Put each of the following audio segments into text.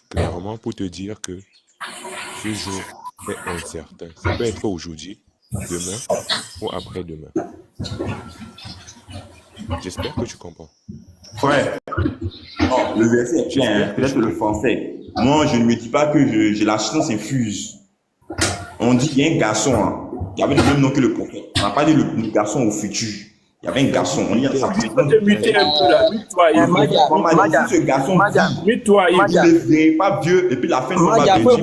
clairement pour te dire que ce jour est incertain. Ça peut être aujourd'hui, demain ou après-demain. J'espère que tu comprends. Frère, le verset est clair, hein, peut-être le français. Moi, je ne me dis pas que j'ai la science infuse. On dit qu'il y a un garçon, hein, qui avait le même nom que le prophète. On n'a pas dit le garçon au futur. Il y avait un garçon, on dit ça. Tu peux te muter un peu là. Mute-toi, Yves. Si ce garçon Mute-toi, Yves. il ne verrait pas Dieu, et puis la fin de Madia, faut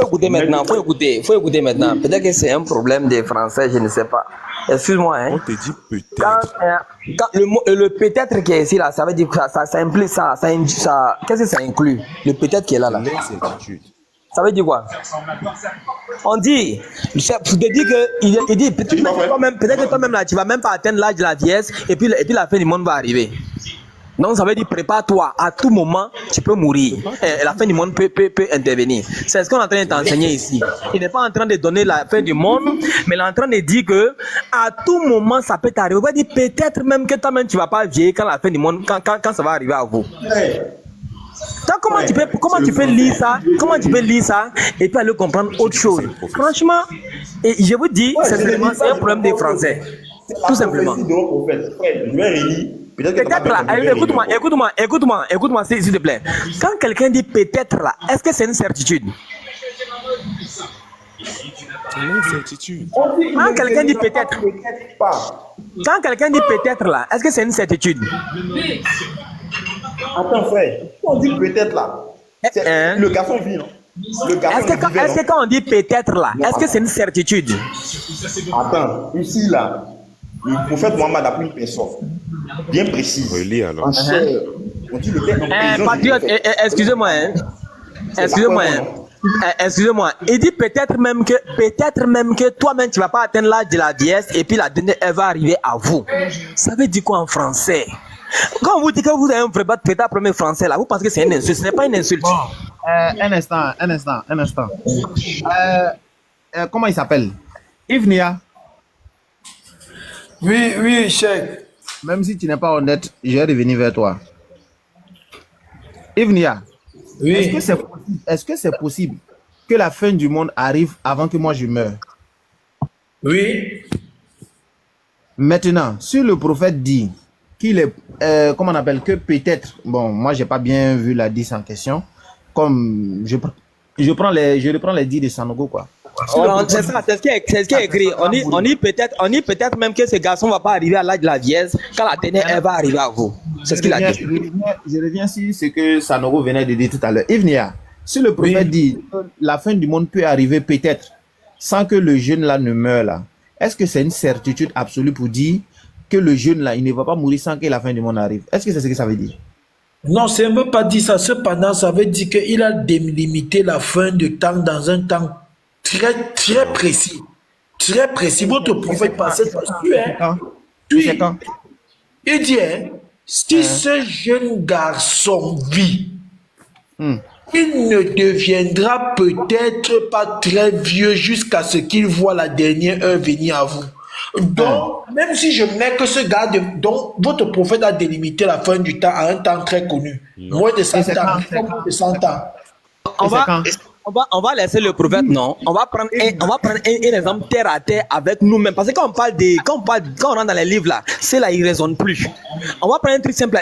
écouter maintenant, faut écouter maintenant. Peut-être que c'est un problème des Français, je ne sais pas. Excuse-moi, On hein. te dit Quand, peut-être. quand le peut-être qui est ici là, ça veut dire que ça implique ça, qu'est-ce que ça inclut? Le peut-être qui est là. L'incertitude. Ça veut dire quoi? On dit, je te dis que, il dit, peut-être que toi-même là, tu vas même pas atteindre l'âge de la vieillesse, et puis la fin du monde va arriver. Donc ça veut dire, prépare-toi, à tout moment, tu peux mourir. Et la fin du monde peut intervenir. C'est ce qu'on est en train de t'enseigner ici. Il n'est pas en train de donner la fin du monde, mais il est en train de dire que, à tout moment, ça peut t'arriver. On va dire, peut-être même que toi-même, tu vas pas vieillir quand la fin du monde, quand ça va arriver à vous. Donc, comment tu peux lire ça? Comment tu peux lire ça et puis aller comprendre autre chose? Franchement, et je vous dis, c'est un problème des Français. Tout simplement. Je vais relire. Peut-être là, écoute-moi, s'il te plaît. Quand quelqu'un dit peut-être là, est-ce que c'est une certitude? L'incertitude. Quand quelqu'un dit peut-être, quand quelqu'un dit peut-être là, est-ce que c'est une certitude? Attends, frère, on dit peut-être là. Le garçon vit, non? Est-ce que quand on dit peut-être là, est-ce que c'est une certitude? Attends, ici là, le prophète Mohammed a pris une personne bien précise. Relis alors. En chair. On dit le terme en présence. Patriote, excusez-moi, hein. Excusez-moi. Il dit peut-être même que toi-même tu vas pas atteindre l'âge de la vieillesse et puis la dernière elle va arriver à vous. Ça veut dire quoi en français? Quand on vous dit que vous avez un vrai pétard premier français là, vous pensez que c'est une insulte? Ce n'est pas une insulte. Bon, un instant. Comment il s'appelle? Yves Nia. Oui, chef. Même si tu n'es pas honnête, je vais revenir vers toi. Yves Nia. Oui. Est-ce que c'est possible que la fin du monde arrive avant que moi je meure? Oui. Maintenant, si le prophète dit qu'il est, comment on appelle, que peut-être, bon, moi j'ai pas bien vu la 10 en question, comme je reprends les 10 de Sanogo, quoi. C'est ça, c'est ce qui est écrit. On dit peut-être même que ce garçon va pas arriver à l'âge de la vieillesse quand la dernière elle va arriver à vous. C'est ce qu'il a dit. Je reviens sur ce que Sanogo venait de dire tout à l'heure. Ivnia, si le prophète dit que la fin du monde peut arriver peut-être sans que le jeune là ne meure là, est-ce que c'est une certitude absolue pour dire que le jeune là, il ne va pas mourir sans que la fin du monde arrive? Est-ce que c'est ce que ça veut dire? Non, ça ne veut pas dire ça. Cependant, ça veut dire qu'il a délimité la fin du temps dans un temps très précis. Très précis. Votre prophète passait dessus. C'est quand? Il dit, si ce jeune garçon vit, il ne deviendra peut-être pas très vieux jusqu'à ce qu'il voit la dernière heure venir à vous. Donc, même si je mets que ce gars, donc votre prophète a délimité la fin du temps à un temps très connu. Moins de 100 ans. On va laisser le prophète, non. On va prendre un exemple terre à terre avec nous-mêmes. Parce que quand on rentre dans les livres là, c'est là, il ne raisonne plus. On va prendre un truc simple.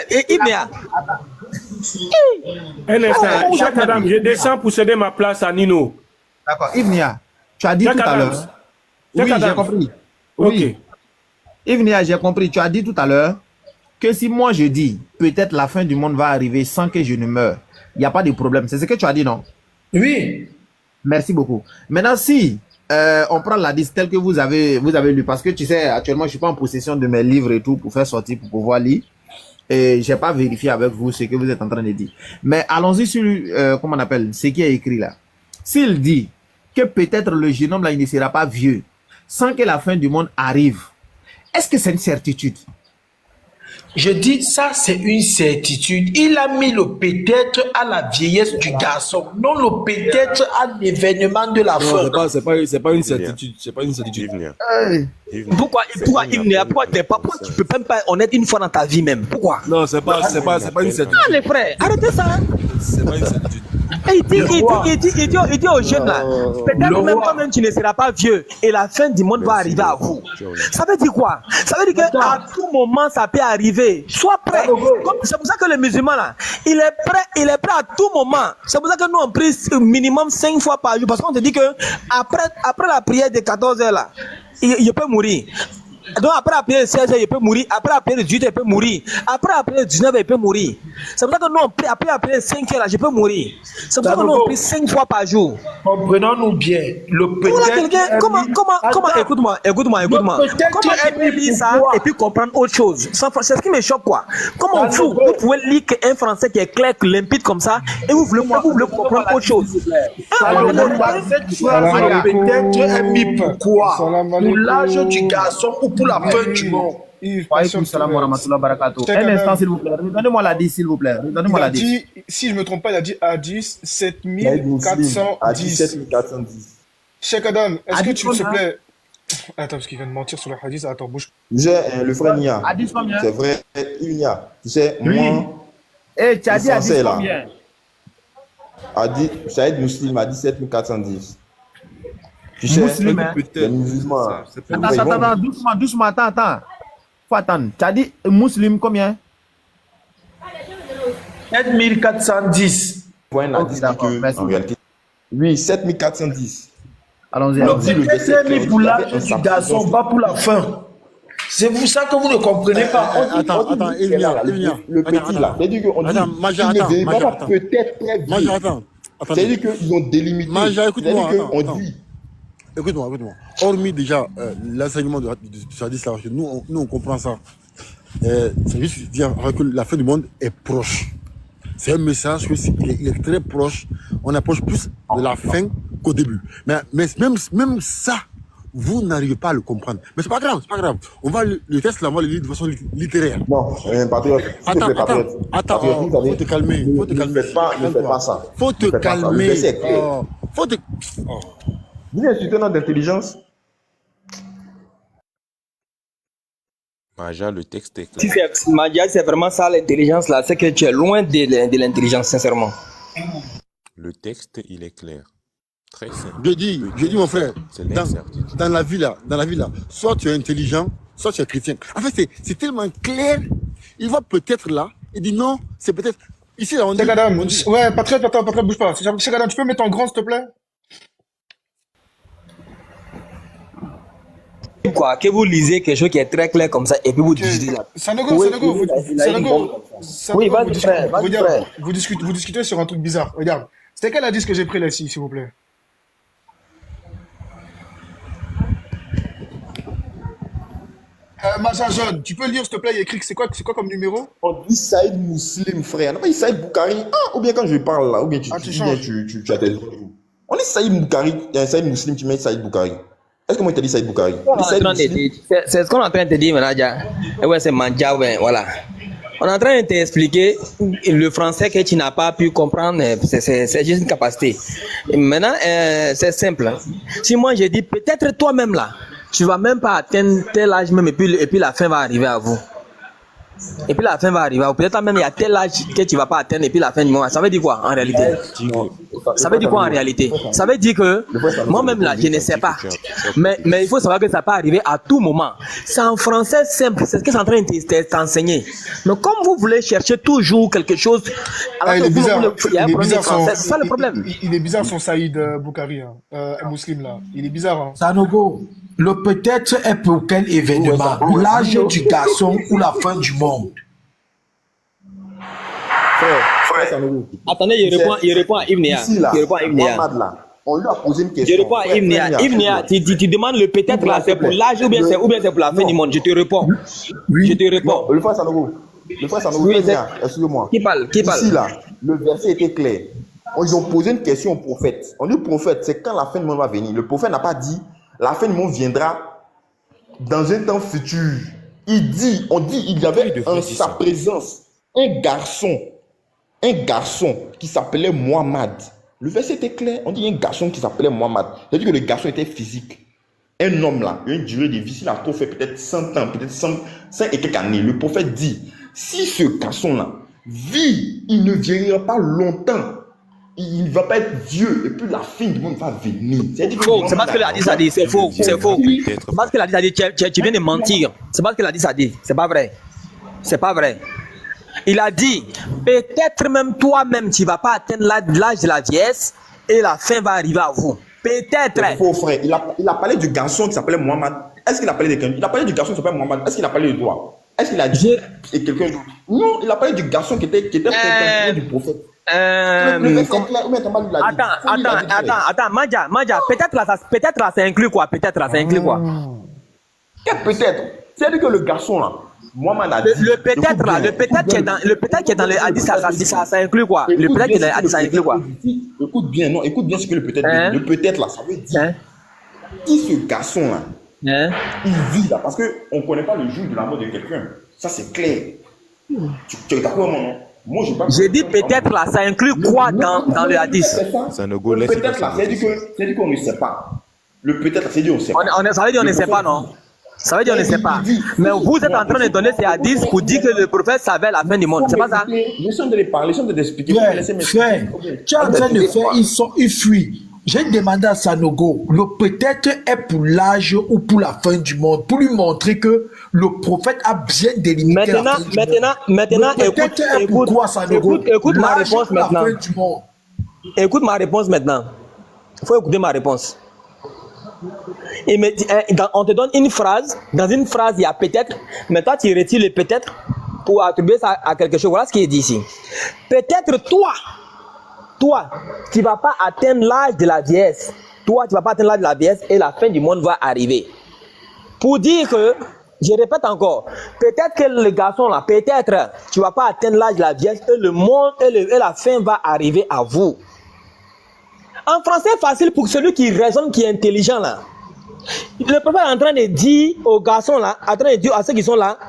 Un instant, chaque madame, je descends pour céder ma place à Nino. D'accord. Ivnia, tu as dit tout à l'heure. Oui, j'ai compris. Oui. Ok. Ivnia, j'ai compris. Tu as dit tout à l'heure que si moi je dis peut-être la fin du monde va arriver sans que je ne meure, il n'y a pas de problème. C'est ce que tu as dit, non? Oui. Merci beaucoup. Maintenant, si on prend la liste telle que vous avez lu, parce que tu sais, actuellement, je ne suis pas en possession de mes livres et tout pour faire sortir, pour pouvoir lire. Et je n'ai pas vérifié avec vous ce que vous êtes en train de dire. Mais allons-y sur, comment on appelle, ce qui est écrit là. S'il dit que peut-être le jeune homme là, il ne sera pas vieux sans que la fin du monde arrive, est-ce que c'est une certitude? Je dis, ça c'est une certitude. Il a mis le peut-être à la vieillesse du garçon, non le peut-être à l'événement de la fin. C'est pas une certitude. C'est pas une certitude. Pourquoi tu peux même pas honnête une fois dans ta vie même? Pourquoi? Non, c'est pas une certitude. Ah les frères, arrêtez ça. C'est pas une certitude. il dit aux jeunes là, peut-être même toi-même tu ne seras pas vieux et la fin du monde va arriver à vous. Ça veut dire quoi? Ça veut dire qu'à tout moment ça peut arriver. Sois prêt. C'est pour ça que le musulman là, il est prêt à tout moment. C'est pour ça que nous on prie minimum 5 fois par jour parce qu'on te dit que après la prière de 14 heures là, il peut mourir. Donc après la prière de 16 heures, il peut mourir. Après la prière de 18 heures, il peut mourir. Après la prière de 19 heures, il peut mourir. C'est pour ça que nous, après la prière de 5 heures, là, je peux mourir. C'est pour ça que nous, on prie 5 fois par jour. Comprenons-nous bien. Le peut-être. Comment, écoute-moi. Comment tu peux lire ça et puis comprendre autre chose? C'est ce qui me choque, quoi. Comment vous pouvez lire un français qui est clair, limpide comme ça, et vous voulez comprendre autre chose? Peut-être est mis pourquoi? Pour l'âge du garçon ou pour la fin du monde. Un instant, s'il vous plaît. Donnez-moi la 10, s'il vous plaît. Donnez-moi la 10. Si je ne me trompe pas, il a dit hadith 7410. 7410. Cheikh Adam, est-ce que tu, s'il te plaît. Attends, parce qu'il vient de mentir sur le hadith. Attends, bouge. J'ai le frère Nia. Hadith combien? C'est vrai, il y a. Tu sais, moi. Eh, tu as dit hadith combien? Saïd Muslim a dit 7410. Tu sais, les musulmans. Attends, doucement, attends. Faut attendre. Tu as dit musulman combien? 7410. Point a dit que, en réalité. Oui, 7410. Allons-y. C'est mis pour l'âge du garçon, pas pour la fin. C'est pour ça que vous ne comprenez pas. Attends, il vient. Le petit là. C'est-à-dire qu'on dit qu'il ne va pas peut-être très vite. C'est-à-dire qu'ils ont délimité. Écoute-moi. On dit. Écoute-moi. Hormis déjà l'enseignement du hadith, nous on comprend ça. C'est juste dire que la fin du monde est proche. C'est un message il est très proche. On approche plus de la fin qu'au début. Mais même ça, vous n'arrivez pas à le comprendre. Mais c'est pas grave. On va le test là, on va le lire de façon littéraire. Non, patriote. Attends, faut te calmer. Ne fais pas ça. Faut te calmer. Vous insultez notre intelligence. Maja, le texte est clair. Si c'est vraiment ça l'intelligence là, c'est que tu es loin de l'intelligence, sincèrement. Le texte, il est clair. Très simple. Je dis mon frère, dans la vie là, soit tu es intelligent, soit tu es chrétien. En fait, c'est tellement clair, il va peut-être là, il dit non, c'est peut-être... Ici là, on dit... Ouais, Patrick, bouge pas. Cheikh Adam, tu peux mettre en grand, s'il te plaît? Quoi, que vous lisez quelque chose qui est très clair comme ça et puis vous discutez là. Sanogo, oui, vas-y frère. Vous discutez sur un truc bizarre. Regarde, c'était quel hadith que j'ai pris là ici, s'il vous plaît? Maja Jaune, tu peux lire s'il te plaît, il y a écrit que c'est quoi comme numéro? On dit Saïd Muslim, frère. Non, pas Saïd Boukari. Ou bien quand je parle là, ou bien tu as tes... On dit Saïd Boukari, Saïd Muslim, tu mets Saïd Boukari. Est-ce que moi je t'ai dit Saïd Boukari? C'est ce qu'on est en train de te dire maintenant. Ouais, c'est Mandja, voilà. On est en train de t'expliquer le français que tu n'as pas pu comprendre, c'est juste une capacité. Et maintenant, c'est simple. Si moi je dis peut-être toi-même là, tu vas même pas atteindre tel âge même et puis la fin va arriver à vous. Et puis la fin va arriver. Peut-être même il y a tel âge que tu vas pas atteindre et puis la fin du moment. Ça veut dire quoi en réalité? Ça veut dire quoi en réalité? Ça veut dire que moi-même là, je ne sais pas. Mais il faut savoir que ça peut arriver à tout moment. C'est en français simple. C'est ce que c'est en train de t'enseigner. Mais comme vous voulez chercher toujours quelque chose, alors que vous voulez un problème français, c'est ça le problème. Il est bizarre son Saïd Boukari, un musulman là. Il est bizarre. Hein. Sanogo, le peut-être est pour quel événement? L'âge du garçon ou la fin du monde? Frère Sanogo. Attendez, il répond à Ibn Nia. On lui a posé une question. Je réponds à Ibn Nia. Ibn Nia, tu demandes le peut-être là, c'est pour l'âge ou bien c'est pour la fin du monde? Je te réponds. Je te réponds. Le frère Sanogo, excusez-moi. Qui parle? Ici là, le verset était clair. Ils ont posé une question au prophète. On dit au prophète, c'est quand la fin du monde va venir. Le prophète n'a pas dit la fin du monde viendra dans un temps futur. Il y avait en sa présence un garçon qui s'appelait Muhammad. Le verset était clair. On dit un garçon qui s'appelait Muhammad. C'est-à-dire que le garçon était physique. Un homme là, une durée de vie, s'il a trop fait peut-être 100 ans, peut-être 100 et quelques années. Le prophète dit, si ce garçon là vit, il ne vieillira pas longtemps. il va pas être vieux et puis la fin du monde va venir. Faux, c'est pas ce que le hadith a dit, c'est faux, c'est faux. C'est pas ce que le hadith a dit, tu viens de mentir. C'est pas ce que le hadith a dit, c'est pas vrai. C'est pas vrai. Il a dit, peut-être même toi-même, tu vas pas atteindre l'âge de la vieillesse et la fin va arriver à vous. Peut-être. C'est faux, frère. Il a parlé du garçon qui s'appelait Mohamed. Est-ce qu'il a parlé de quelqu'un? Il a parlé du garçon qui s'appelle Mohamed. Est-ce qu'il a parlé de toi? Est-ce qu'il a dit et quelqu'un d'autre? Non, il a parlé du garçon qui était du prophète. Attends, Madja, peut-être là, ça inclut quoi? Peut-être là, ça inclut quoi? Peut-être. C'est-à-dire que le garçon là, Mohamed a dit. Le peut-être là, le peut-être qui est dans le hadith, ça inclut quoi? Le peut-être qui est dans le hadith, ça inclut quoi? Écoute bien, non, écoute bien ce que le peut-être dit. Le peut-être là, ça veut dire si ce garçon là, il vit là, parce qu'on ne connaît pas le jour de la mort de quelqu'un. Ça, c'est clair. Tu es d'accord, non? Moi, j'ai dit peut-être là, ça inclut quoi dans le hadith? Peut-être là, c'est-à-dire qu'on ne sait pas. Le peut-être là, c'est-à-dire qu'on ne sait pas. Ça veut dire qu'on ne sait pas, non? Ça veut dire qu'on ne sait pas. Mais vous êtes en train de donner ces hadiths pour dire que le prophète savait la fin du monde. C'est pas ça? Laissons de les parler, laissons de l'expliquer. Frère, tu es en train de faire, ils fuient. J'ai demandé à Sanogo, le peut-être est pour l'âge ou pour la fin du monde, pour lui montrer que le prophète a bien délimité la fin du monde. Écoute ma réponse maintenant. Écoute ma réponse maintenant. Il faut écouter ma réponse. On te donne une phrase, dans une phrase il y a peut-être, mais toi tu retires le peut-être pour attribuer ça à quelque chose. Voilà ce qui est dit ici. Peut-être toi, tu ne vas pas atteindre l'âge de la vieillesse. Toi, tu ne vas pas atteindre l'âge de la vieillesse et la fin du monde va arriver. Pour dire que, je répète encore, peut-être que le garçon là, peut-être, tu ne vas pas atteindre l'âge de la vieillesse et le monde et la fin va arriver à vous. En français facile pour celui qui raisonne, qui est intelligent là. Le prophète est en train de dire aux garçons là, en train de dire à ceux qui sont là,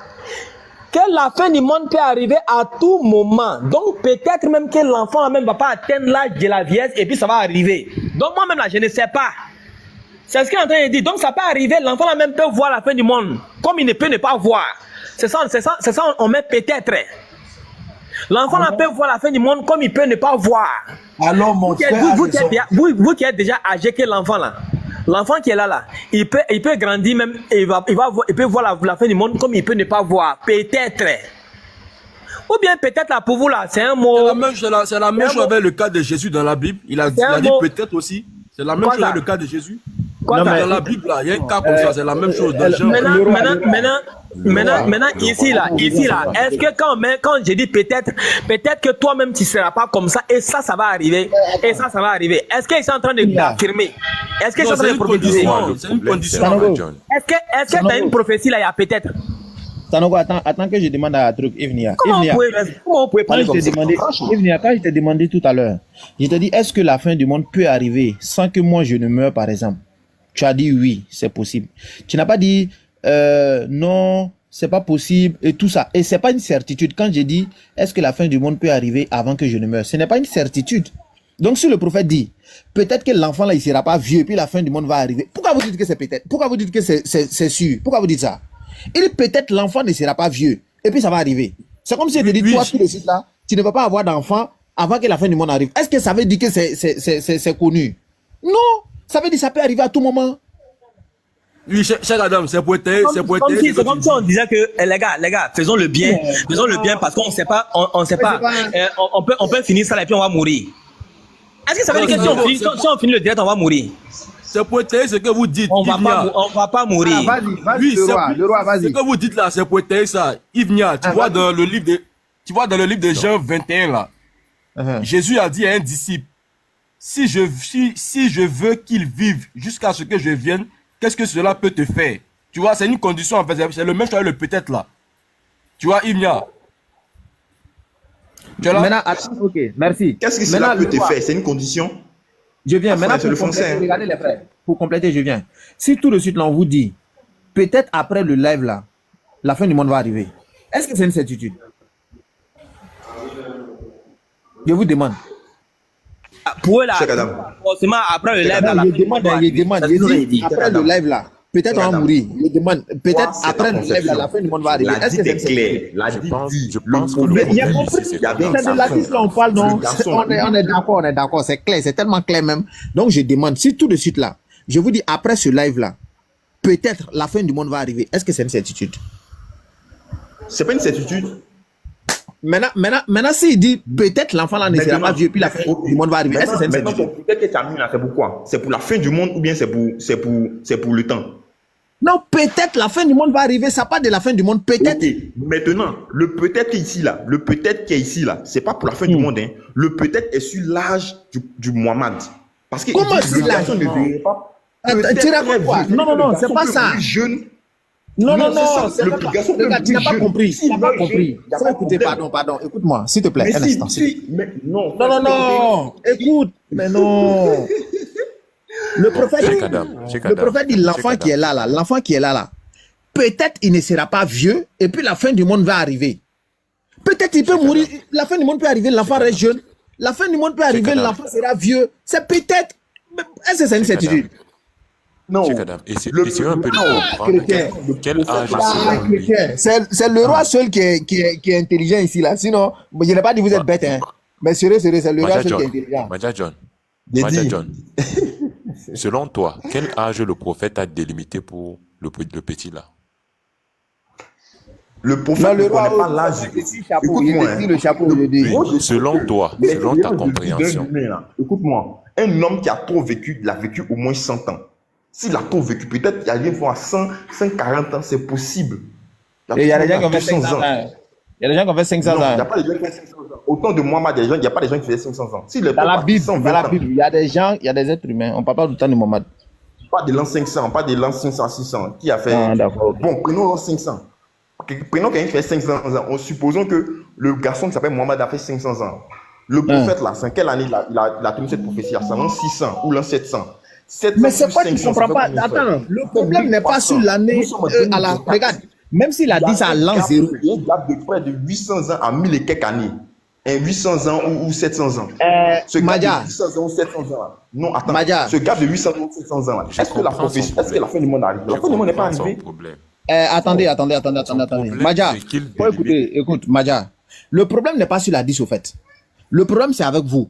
que la fin du monde peut arriver à tout moment. Donc peut-être même que l'enfant même ne va pas atteindre l'âge de la vieillesse et puis ça va arriver. Donc moi-même là, je ne sais pas. C'est ce qu'il est en train de dire. Donc ça peut arriver, l'enfant là même peut voir la fin du monde, comme il ne peut ne pas voir. C'est ça, on met peut-être. L'enfant là peut voir la fin du monde comme il peut ne pas voir. Alors mon frère, vous qui êtes déjà âgé que l'enfant là. L'enfant qui est là, il peut grandir même, et il peut voir la fin du monde comme il peut ne pas voir. Peut-être. Ou bien peut-être là, pour vous là, c'est un mot. C'est la même chose avec le cas de Jésus dans la Bible. Il a dit peut-être aussi. C'est la même chose avec le cas de Jésus. Dans la Bible là, il y a un cas comme ça, c'est la même chose. Maintenant, ici là, est-ce que quand j'ai dit peut-être que toi-même tu ne seras pas comme ça et ça va arriver, et ça va arriver. Est-ce qu'ils sont en train d'affirmer? Est-ce qu'ils sont en train de prophétiser? C'est une condition. Est-ce que tu as une prophétie là, il y a peut-être? Sanogo, attends que je demande à un truc, Evnia. Comment vous pouvez parler comme ça? Evnia, quand je t'ai demandé tout à l'heure, je t'ai dit, est-ce que la fin du monde peut arriver sans que moi je ne meure, par exemple? Tu as dit oui, c'est possible. Tu n'as pas dit non, c'est pas possible et tout ça. Et c'est pas une certitude. Quand j'ai dit, est-ce que la fin du monde peut arriver avant que je ne meure? Ce n'est pas une certitude. Donc si le prophète dit, peut-être que l'enfant là, il sera pas vieux et puis la fin du monde va arriver. Pourquoi vous dites que c'est peut-être? Pourquoi vous dites que c'est sûr? Pourquoi vous dites ça? Il dit peut-être l'enfant ne sera pas vieux et puis ça va arriver. C'est comme si je te dis, toi tout de suite là, tu ne vas pas avoir d'enfant avant que la fin du monde arrive. Est-ce que ça veut dire que c'est connu? Non, ça veut dire que ça peut arriver à tout moment. Oui, cher Adam, c'est pour être. C'est comme si on disait que les gars, faisons le bien parce qu'on ne sait pas, on peut finir ça et puis on va mourir. Est-ce que ça veut dire que si on finit le direct, on va mourir? C'est pour être ce que vous dites. On va pas mourir. Ah, vas-y, le roi, vas-y. Ce que vous dites là, c'est pour être ça. Yves, tu vois dans le livre de Jean 21 là, Jésus a dit à un disciple, si je veux qu'il vive jusqu'à ce que je vienne, qu'est-ce que cela peut te faire? Tu vois, c'est une condition en fait, c'est le même chose le peut-être là. Tu vois, Imnia. Maintenant, attends, ok, merci. Qu'est-ce que cela peut te faire? C'est une condition. Je viens. Maintenant, regardez les frères. Pour compléter, je viens. Si tout de suite, là, on vous dit, peut-être après le live là, la fin du monde va arriver. Est-ce que c'est une certitude? Je vous demande. Pour eux là, forcément après le live là, je demande, après le live là, peut-être on va Madame. mourir. Je demande, peut-être c'est après la le live, la fin du monde va arriver. La Est-ce dite que est c'est claire. La Je dite pense, dit. je pense que Le le Mais il y a problème compris, ici, c'est il y avait c'est de l'artiste là on parle, non? On est d'accord, c'est clair, c'est tellement clair même. Donc je demande, si tout de suite là, je vous dis après ce live là, peut-être la fin du monde va arriver. Est-ce que c'est une certitude? C'est pas une certitude. Maintenant, s'il dit peut-être l'enfant là ne sera pas vieux, puis la fin du monde va arriver. Est-ce que c'est une Maintenant, certitude? peut-être que tu as mis là, c'est pourquoi? C'est pour la fin du monde ou bien c'est pour le temps? Non, peut-être la fin du monde va arriver, ça part de la fin du monde, peut-être. Ok. Maintenant, le peut-être qui est ici là, le peut-être qui est ici là, c'est pas pour la fin du monde. Hein. Le peut-être est sur l'âge du Muhammad. Parce que Comment c'est le garçon l'âge? ne verrait pas. Attends, Peut-être tu racontes quoi? très vieux. Non, Le c'est garçon pas peut ça. mourir jeune. Non, c'est ça. Le garçon peut regarde, tu n'as mourir pas jeune. compris. S'il Tu n'as pas meurt compris. jeune, y a Faut pas de écouter, problème. pardon, écoute-moi, s'il te plaît, Mais un si, instant. s'il te plaît. non. Non, écoute, mais non. Le prophète dit l'enfant qui est là, l'enfant qui est là, peut-être il ne sera pas vieux et puis la fin du monde va arriver. Peut-être il peut mourir, la fin du monde peut arriver, l'enfant reste jeune. La fin du monde peut arriver, l'enfant sera vieux. C'est peut-être. Est-ce que c'est une certitude? Non. Essayons un peu de comprendre quel âge C'est le roi seul qui est intelligent ici, là. Sinon, je n'ai pas dit vous êtes bête, hein. Mais sérieux, c'est le roi seul qui est intelligent. Maja John, selon toi, quel âge le prophète a délimité pour le petit là? Le prophète ne connaît pas l'âge. Écoute-moi. Le chapeau, je dis. Selon toi, selon ta compréhension. Écoute-moi. Un homme qui a trop vécu, il a vécu au moins 100 ans. S'il a trop vécu, peut-être il y a des fois à 140 ans, c'est possible. Et il y a des gens qui ont fait 500 ans. Il y a des gens qui ont fait 500 ans. Il n'y a pas des gens qui ont fait 500 ans. Autant de Mohamed, il n'y a pas des gens qui faisaient 500 ans. Dans la Bible, il y a des gens, il y a des êtres humains. On ne parle pas du temps de Mohamed. Pas de l'an 500, pas de l'an 500, 600. Qui a fait. Ah, d'accord. Bon, prenons l'an 500. Prenons quelqu'un qui fait 500 ans. Supposons que le garçon qui s'appelle Mohamed a fait 500 ans. Le prophète, là, c'est en quelle année il a tenu cette prophétie? C'est en l'an 600 ou l'an 700. Mais c'est quoi, tu ne comprends pas? Attends, le problème n'est pas sur l'année à la. Regarde, même s'il a dit ça à l'an 0. Il y a un gap de près de 800 ans à 1000 et quelques années. 800 ans ou 700 ans. Ce gap de 800 ans ou 700 ans là. Non, attends. Ce gap de 800 ans ou 700 ans là. Est-ce que la prophétie, est-ce que la fin du monde arrive? La fin du monde n'est pas arrivée. Attendez. Maja, écoute, Maja. Le problème n'est pas sur la 10 au fait. Le problème, c'est avec vous.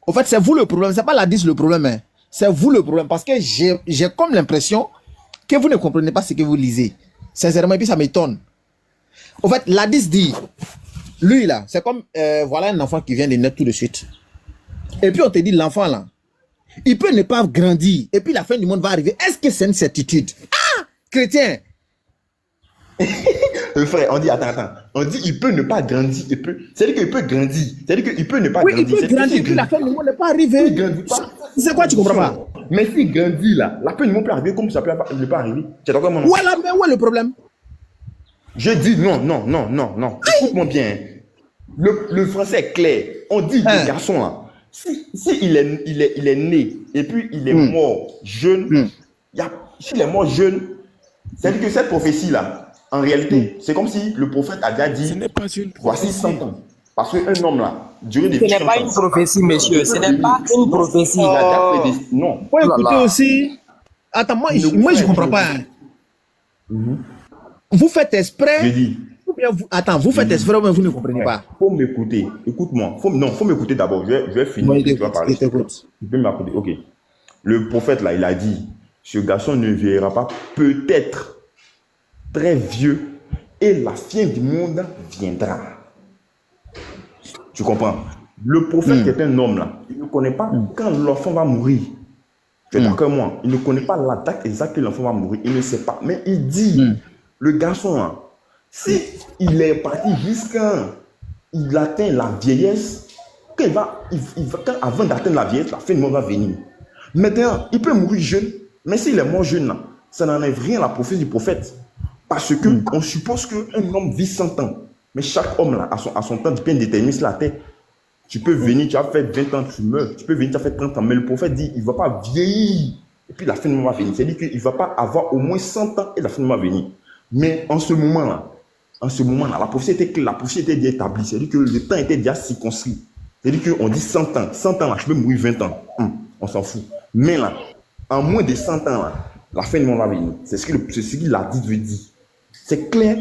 Au fait, c'est vous le problème. C'est pas la 10 le problème. Hein. C'est vous le problème. Parce que j'ai comme l'impression que vous ne comprenez pas ce que vous lisez. Sincèrement, et puis ça m'étonne. Au fait, la 10 dit, lui là, c'est comme, voilà un enfant qui vient de naître tout de suite. Et puis on te dit, l'enfant là, il peut ne pas grandir. Et puis la fin du monde va arriver. Est-ce que c'est une certitude? Ah, chrétien. Frère, on dit, attends. On dit, il peut ne pas grandir. C'est-à-dire qu'il peut grandir. C'est-à-dire qu'il peut ne pas grandir. Oui, il peut grandir, puis la fin du monde n'est pas arrivée. C'est quoi, tu comprends pas? Mais s'il grandit là, la fin du monde peut arriver comme ça peut ne pas arriver. Tu es d'accord, mon enfant? Voilà, mais où est le problème? Je dis non. Écoute-moi bien. Le français est clair. On dit le garçon là, si il est né et puis il est mort jeune, s'il est mort jeune, c'est-à-dire que cette prophétie là, en réalité, c'est comme si le prophète a déjà dit, voici 100 ans. Parce qu'un homme là, durant des Ce n'est pas une prophétie, monsieur. Ce n'est pas une prophétie. Non. Faut écouter aussi. Attends, moi je ne comprends pas. Vous faites exprès. Je dis. Vous faites exprès ou bien vous ne comprenez pas? Faut m'écouter. Écoute-moi. Faut m'écouter d'abord. Je vais finir. Tu vas parler. Tu peux m'écouter. Ok. Le prophète là, il a dit, ce garçon ne vieillira pas, peut-être très vieux, et la fin du monde viendra. Tu comprends? Le prophète qui est un homme là, il ne connaît pas quand l'enfant va mourir. Tu es d'accord avec moi? Il ne connaît pas la date exacte que l'enfant va mourir. Il ne sait pas. Mais il dit, le garçon là, si il est parti jusqu'à il atteint la vieillesse, avant d'atteindre la vieillesse, la fin du monde va venir. Maintenant, il peut mourir jeune, mais s'il est mort jeune là, ça n'enlève rien à la prophétie du prophète. Parce que on suppose qu'un homme vit 100 ans. Mais chaque homme là, à son temps bien déterminé sur la terre. Tu peux venir, tu as fait 20 ans, tu meurs. Tu peux venir, tu as fait 30 ans. Mais le prophète dit, il ne va pas vieillir. Et puis la fin du monde va venir. C'est-à-dire qu'il ne va pas avoir au moins 100 ans et la fin du monde va venir. Mais en ce moment-là, la prophétie était claire, la prophétie était déjà établie. C'est-à-dire que le temps était déjà circonscrit. C'est-à-dire qu'on dit 100 ans. 100 ans là, je peux mourir 20 ans. On s'en fout. Mais là, en moins de 100 ans là, La fin du monde va venir. C'est ce qu'il a dit, veut dire. C'est clair.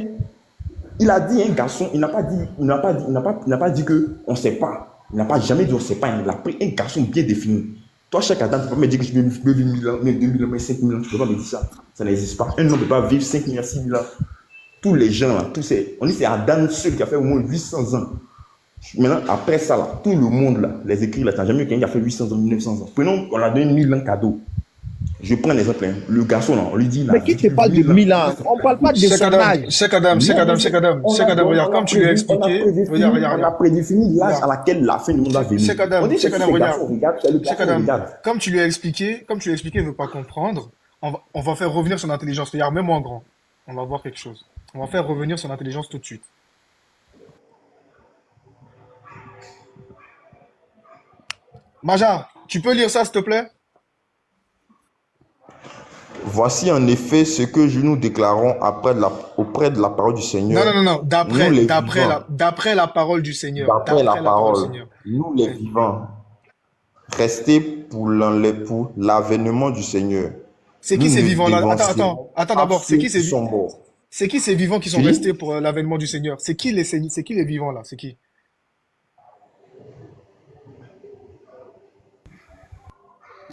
Il a dit un garçon, il n'a pas dit que on ne sait pas. Il n'a pas jamais dit on ne sait pas. Il a pris un garçon bien défini. Toi, chaque Adam, tu ne peux pas me dire que je peux vivre 1000 ans, 2000 ans, 5000 ans. Tu ne peux pas me dire ça. Ça n'existe pas. Un homme ne peut pas vivre 5000 ans, 6000 ans. Tous les gens, là, on dit que c'est Adam seul qui a fait au moins 800 ans. Maintenant, après ça, là, tout le monde, là, les écrits, là, tu n'as jamais eu quelqu'un qui a fait 800 ans, 1900 ans. Prenons, on a donné 1000 ans cadeau. Je prends l'exemple, hein. Le garçon, là, on lui dit... Là, mais qui te parle de 1000 ans? On ne parle pas de son âge. Cheikh Adam, regarde, comme tu lui as expliqué... On a prédéfini l'âge à laquelle la fin du monde va venir. Cheikh Adam, regarde. Comme tu lui as expliqué, il ne veut pas comprendre. On va faire revenir son intelligence. Regarde, même en grand. On va voir quelque chose. On va faire revenir son intelligence tout de suite. Maja, tu peux lire ça, s'il te plaît? Voici en effet ce que nous déclarons auprès de la parole du Seigneur. Non. D'après la parole du Seigneur. D'après la parole. Nous les vivants. Restez pour l'avènement du Seigneur. C'est qui ces vivants-là? Attends d'abord. C'est qui ces vivants? morts. C'est qui ces vivants qui sont restés pour l'avènement du Seigneur? C'est qui les vivants là? C'est qui?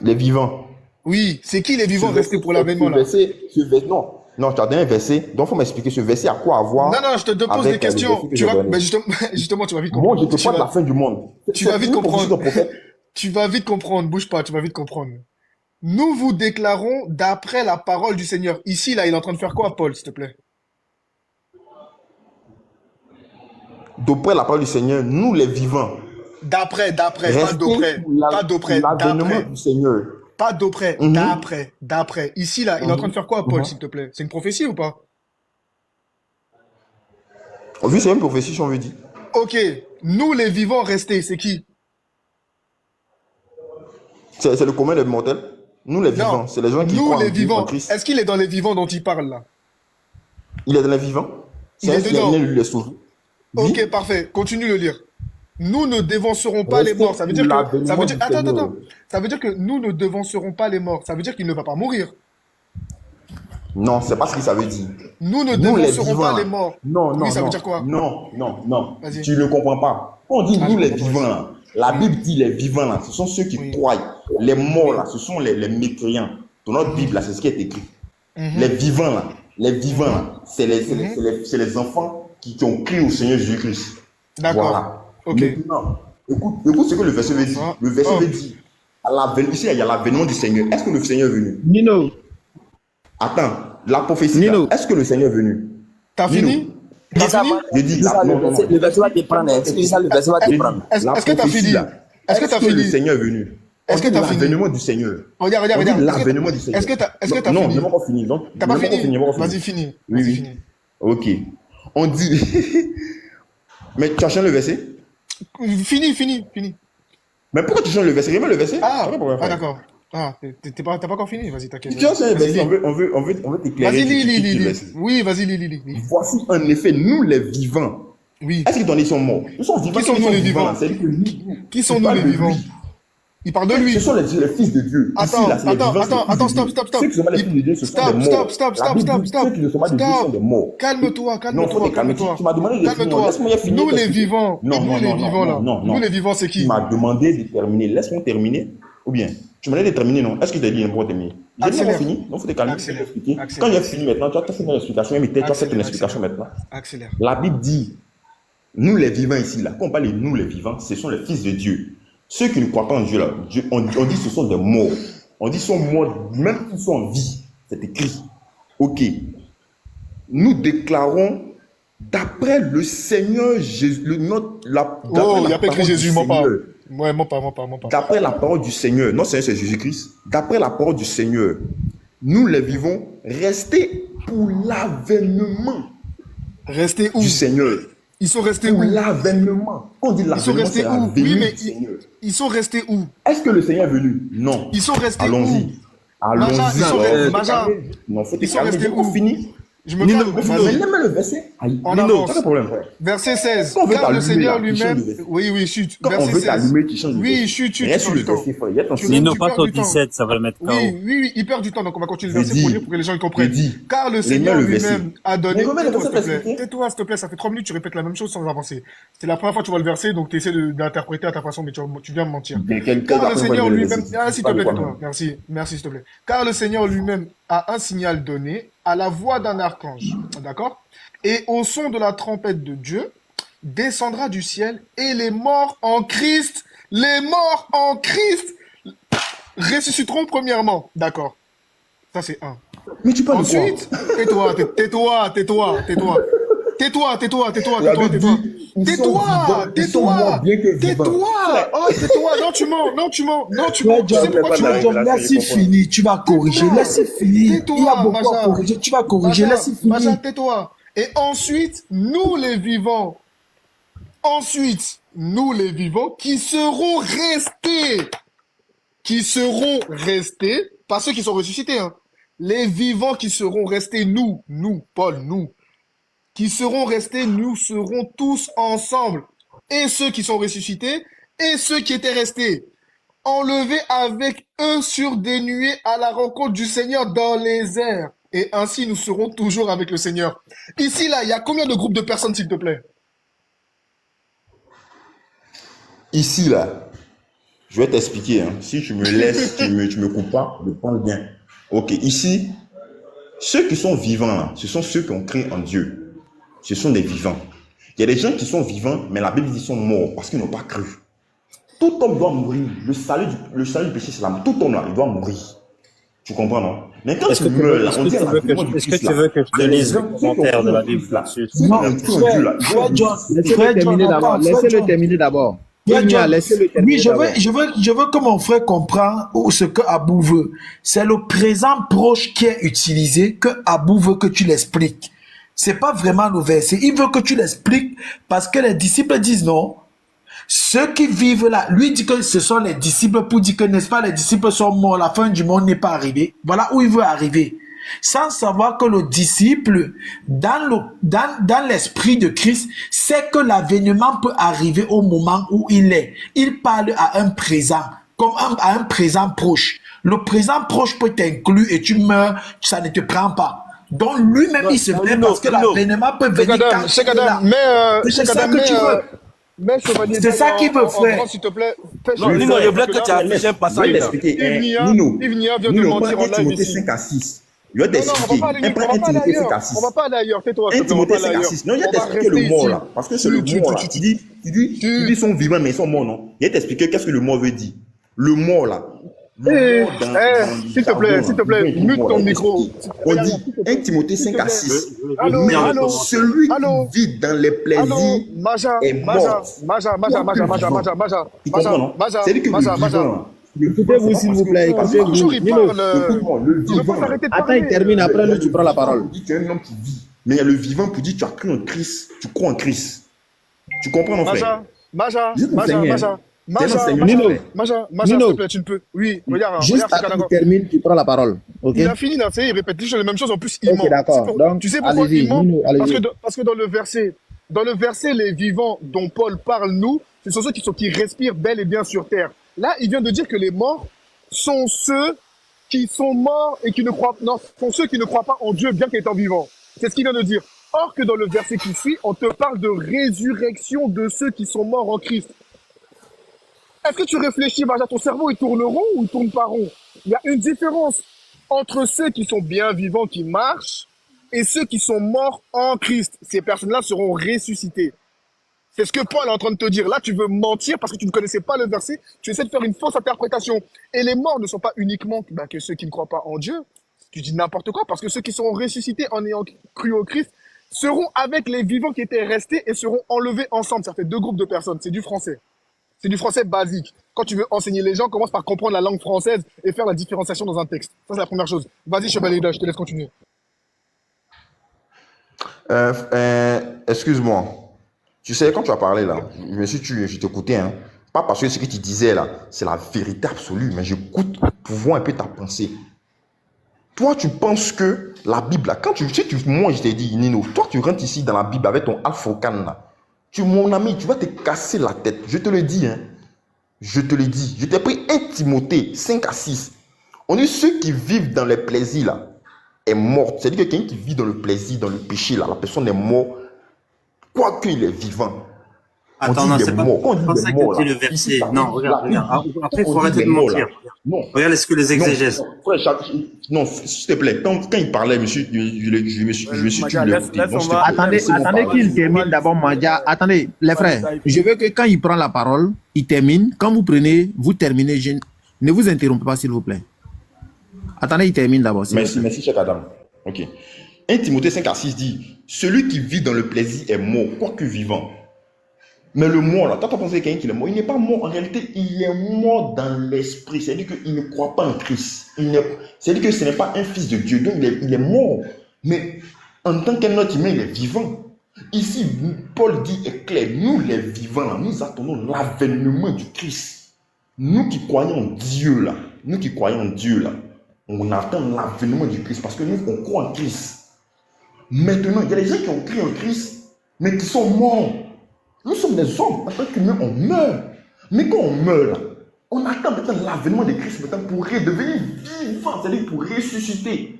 Les vivants. Oui, c'est qui les vivants restés pour l'avènement là? Non, tu as donné un verset. Donc, il faut m'expliquer ce verset à quoi avoir. Non, je te pose des questions. Justement, tu vas vite comprendre. Moi, je te parle de la fin du monde. Tu vas vite comprendre. Tu vas vite comprendre. Bouge pas, tu vas vite comprendre. Nous vous déclarons d'après la parole du Seigneur. Ici, là, il est en train de faire quoi, Paul, s'il te plaît? D'après la parole du Seigneur, nous les vivants. D'après, pas d'après. L'avènement du Seigneur. Pas d'après, d'après. Ici, là, il est en train de faire quoi, Paul, s'il te plaît? C'est une prophétie ou pas? Oui, c'est une prophétie, si on veut dire. Ok. Nous, les vivants restés, c'est qui? C'est le commun des mortels. Nous, les vivants, c'est les gens qui croient en Christ. Est-ce qu'il est dans les vivants dont il parle, là? Il est dans les vivants. Il est dedans. Il les sauver. Oui. Ok, parfait. Continue de lire. Nous ne dévancerons pas les morts. Ça veut dire que... Attends. Ça veut dire que nous ne dévancerons pas les morts. Ça veut dire qu'il ne va pas mourir. Non, c'est pas ce que ça veut dire. Nous ne dévancerons pas les morts. Non. Oui, ça veut dire quoi? Non. Tu ne comprends pas. Quand on dit nous les vivants, là, la Bible dit les vivants, là, ce sont ceux qui croient. Les morts, là, ce sont les mécréants. Dans notre Bible, là, c'est ce qui est écrit. Les vivants, là, c'est les enfants qui ont crié au Seigneur Jésus-Christ. D'accord. Voilà. Ok. Maintenant, écoute ce que le verset veut dire. Le verset veut dire, ici, il y a l'avènement du Seigneur. Est-ce que le Seigneur est venu? Nino. Attends, la prophétie, est-ce que le Seigneur est venu? T'as fini? Je dis, le verset va te prendre. Le verset va te prendre. Est-ce que t'as fini? Est-ce que t'as fini? Le Seigneur est venu? Est-ce que t'as fini? L'avènement du Seigneur. Regarde. L'avènement du Seigneur. Est-ce que t'as fini? Non, je n'ai pas fini. T'as pas fini? Vas-y, finis. Oui. Ok. On dit... Mais tu as changé le verset? Fini. Mais pourquoi tu changes le verset? Remets le verset. Ah, d'accord. Ah, t'as pas encore fini? Vas-y, t'inquiète. Tu as changé le verset, on veut t'éclairer. Vas-y, lis. Oui, vas-y, lis. Voici en effet, nous les vivants. Oui. Est-ce qu'ils sont morts? Ils sont vivants. Qui sont nous les vivants? Qui sont nous les vivants? Il parle de lui. Ce sont les fils de Dieu. Attends, stop. Ceux qui sont pas les fils de Dieu, ce sont des morts. Stop. Ceux qui ne sont pas de Dieu sont des morts. Calme-toi. Tu m'as demandé de finir. Laisse-moi finir. Nous les vivants. Nous les vivants, c'est qui? Tu m'as demandé de terminer. Laisse-moi terminer. Ou bien, tu m'as demandé de terminer, non? Est-ce que je t'ai dit pour terminer? J'ai dit, fini. Non, faut te calmer. Quand j'ai fini maintenant, tu as fait ton explication. Tu as fait ton explication maintenant. Accélère. La Bible dit, nous les vivants ici, là, quand on parle de nous les vivants, ce sont les fils de Dieu. Ceux qui ne croient pas en Dieu, là, on dit ce sont des morts. On dit sont morts, même s'ils sont en vie. C'est écrit. Ok. Nous déclarons, d'après le Seigneur Jésus, il n'y a pas écrit Jésus, mens pas. Ouais, mens pas. D'après la parole du Seigneur, non, c'est Jésus-Christ. D'après la parole du Seigneur, nous les vivons, restez pour l'avènement. Restez où? Du Seigneur. Ils sont restés où? Pour l'avènement. Quand on dit l'avènement, c'est la venue du Seigneur. Ils sont restés où? Est-ce que le Seigneur est venu? Non. Ils sont restés Allons-y. où? Allons-y. Non, faut te calmer. J'ai pas fini. Je me Nino, calme. Mais même le verset. On Nino, avance. Pas de problème, frère. Verset 16. Quand on veut Car le t'allumer, Seigneur là, tu changes de lui-même. verset. Oui, chut. Quand on Verset veut 16. t'allumer, tu changes de Oui, verset. chut, Reste tu sur perds le du temps. verset, frère. Il y a ton Tu signe. Nino, tu passe perds au du temps. 17, ça va le mettre KO. Oui, il perd du temps, donc on va continuer le Je verset pour dis. lire pour que les gens comprennent. Je dis. Car le Remets Seigneur le verset. lui-même a donné. Mais remets le Tais-toi, verset s'il te plaît. expliqué. Tais-toi, s'il te plaît, ça fait 3 minutes, tu répètes la même chose sans avancer. C'est la première fois que tu vois le verset, donc tu essaies d'interpréter à ta façon, mais tu viens me mentir. Car le Seigneur lui-même. Ah, s'il te plaît, tais-toi. Merci, s'il te plaît. Car le Seigneur lui-même a un signal donné à la voix d'un archange. D'accord? Et au son de la trompette de Dieu, descendra du ciel et les morts en Christ ressusciteront premièrement. D'accord. Ça, c'est un. Mais tu parles Ensuite, tais-toi. Non, tu mens. Tu sais pourquoi tu mens? Laisse-y finir, tu vas corriger. Laisse-y finir. Il y a beaucoup à corriger, tu vas corriger. Laisse-y finir. Macha, tais-toi. Et ensuite, nous les vivants, qui seront restés, pas ceux qui sont ressuscités, hein. Les vivants qui seront restés, nous, Paul, nous, qui seront restés, nous serons tous ensemble. Et ceux qui sont ressuscités, et ceux qui étaient restés, enlevés avec eux sur des nuées à la rencontre du Seigneur dans les airs. Et ainsi, nous serons toujours avec le Seigneur. Ici, là, il y a combien de groupes de personnes, s'il te plaît? Ici, là, je vais t'expliquer. Hein. Si tu me laisses, tu me coupes pas, je pense bien. Ok, ici, ceux qui sont vivants, là, ce sont ceux qui ont cru en Dieu. Ce sont des vivants. Il y a des gens qui sont vivants, mais la Bible dit qu'ils sont morts parce qu'ils n'ont pas cru. Tout homme doit mourir. Le salut du péché, c'est la mort. Tout homme, là, il doit mourir. Tu comprends, non? Mais quand tu meurs, là, on dit Est-ce que tu veux que je te lise le commentaire de la Bible là-dessus? Non, Laissez-le terminer d'abord. Oui, je veux que mon frère comprenne ce que Abou veut. C'est le présent proche qui est utilisé que Abou veut que tu l'expliques. C'est pas vraiment le verset. Il veut que tu l'expliques parce que les disciples disent non. Ceux qui vivent là, lui dit que ce sont les disciples pour dire que, n'est-ce pas, les disciples sont morts, la fin du monde n'est pas arrivée. Voilà où il veut arriver. Sans savoir que le disciple, dans l'esprit de Christ, sait que l'avènement peut arriver au moment où il est. Il parle à un présent, comme à un présent proche. Le présent proche peut t'inclure et tu meurs, ça ne te prend pas. Donc lui-même, il se plaît parce que l'avènement peut venir quand il est là. C'est ça que tu veux. C'est ça qu'il veut faire. S'il te plaît. Non, Nino, je voulais que tu affiches un passage. Nino, Ivnia vient de mentir en live Timothée ici. 5 à 6. Je vais Non, on t'expliquer. va pas aller ailleurs. Tais-toi. 1 Timothée 5 à 6. Non, il va t'expliquer le mot là. Parce que c'est le mot là. Tu dis, ils sont vivants, mais ils sont morts, non? Il va t'expliquer qu'est-ce que le mot veut dire. Le mot là. S'il te plaît, mute ton micro. On dit 1 Timothée 5 à 6. Allô. Celui qui vit dans les plaisirs est mort. Tu comprends, non? C'est lui qui vit vivant. Écoutez-vous, s'il vous plaît. Écoutez-vous. Toujours il Nino, parle. Il ne veut pas s'arrêter de attends, parler. il termine. Après, lui, tu prends la parole. Tu es un homme qui vit. Mais il y a le vivant pour dire tu as cru en Christ. Tu crois en Christ. Tu comprends, mon frère? Maja, Juste pour saigner, hein. Nino, s'il te plaît, tu ne peux. Oui, regarde. juste après qu'il termine, tu prends la parole. Ok? Il a fini là, tu sais, il répète toujours les mêmes choses, en plus il ment. Ok, d'accord. Donc, tu sais pourquoi allez-y, il ment? Nino, allez-y. Parce que dans le verset, les vivants dont Paul parle, nous, ce sont ceux qui respirent bel et bien sur terre. Là, il vient de dire que les morts sont ceux qui sont morts et qui ne croient, non, sont ceux qui ne croient pas en Dieu bien qu'étant vivants. C'est ce qu'il vient de dire. Or que dans le verset qui suit, on te parle de résurrection de ceux qui sont morts en Christ. Est-ce que tu réfléchis, Maja, ton cerveau, il tourne rond ou il tourne pas rond? Il y a une différence entre ceux qui sont bien vivants, qui marchent, et ceux qui sont morts en Christ. Ces personnes-là seront ressuscitées. C'est ce que Paul est en train de te dire. Là, tu veux mentir parce que tu ne connaissais pas le verset. Tu essaies de faire une fausse interprétation. Et les morts ne sont pas uniquement que ceux qui ne croient pas en Dieu. Tu dis n'importe quoi parce que ceux qui seront ressuscités en ayant cru au Christ seront avec les vivants qui étaient restés et seront enlevés ensemble. Ça fait 2 groupes de personnes. C'est du français. C'est du français basique. Quand tu veux enseigner les gens, commence par comprendre la langue française et faire la différenciation dans un texte. Ça, c'est la première chose. Vas-y, Chevalier, je te laisse continuer. Excuse-moi. Tu sais, quand tu as parlé là, je t'écoutais, hein. Pas parce que ce que tu disais là, c'est la vérité absolue, mais j'écoute pour voir un peu ta pensée. Toi, tu penses que la Bible, là, moi, je t'ai dit, Nino, toi, tu rentres ici dans la Bible avec ton Alfocan, là. Mon ami, tu vas te casser la tête. Je te le dis, hein. Je te le dis. Je t'ai pris 1 Timothée 5 à 6. On dit ceux qui vivent dans les plaisirs, là, est mort. C'est-à-dire que quelqu'un qui vit dans le plaisir, dans le péché, là, la personne est morte, quoi qu'il est vivant. Attends, non, c'est pas ça que dit le verset. Non, regarde. Après, il faut arrêter de mentir. Regarde ce que les exégèses. Non, s'il te plaît, quand il parlait, monsieur, je me suis dit. Attendez qu'il termine d'abord, Mandia. Attendez, les frères, je veux que quand il prend la parole, il termine. Quand vous terminez, ne vous interrompez pas, s'il vous plaît. Attendez, il termine d'abord. Merci, cher Adam. Ok. 1 Timothée 5 à 6 dit, celui qui vit dans le plaisir est mort, quoique vivant. Mais le mort, là, toi, tu penses que quelqu'un qui est mort, il n'est pas mort. En réalité, il est mort dans l'esprit. C'est-à-dire qu'il ne croit pas en Christ. C'est-à-dire que ce n'est pas un fils de Dieu. Donc, il est mort. Mais en tant qu'un autre humain, il est vivant. Ici, Paul dit est clair. Nous, les vivants, là, nous attendons l'avènement du Christ. Nous qui croyons en Dieu, là, on attend l'avènement du Christ parce que nous, on croit en Christ. Maintenant, il y a des gens qui ont cru en Christ, mais qui sont morts. Nous sommes des hommes, en tant qu'humains, on meurt. Mais quand on meurt, là, on attend maintenant l'avènement de Christ maintenant pour redevenir vivant, c'est-à-dire pour ressusciter.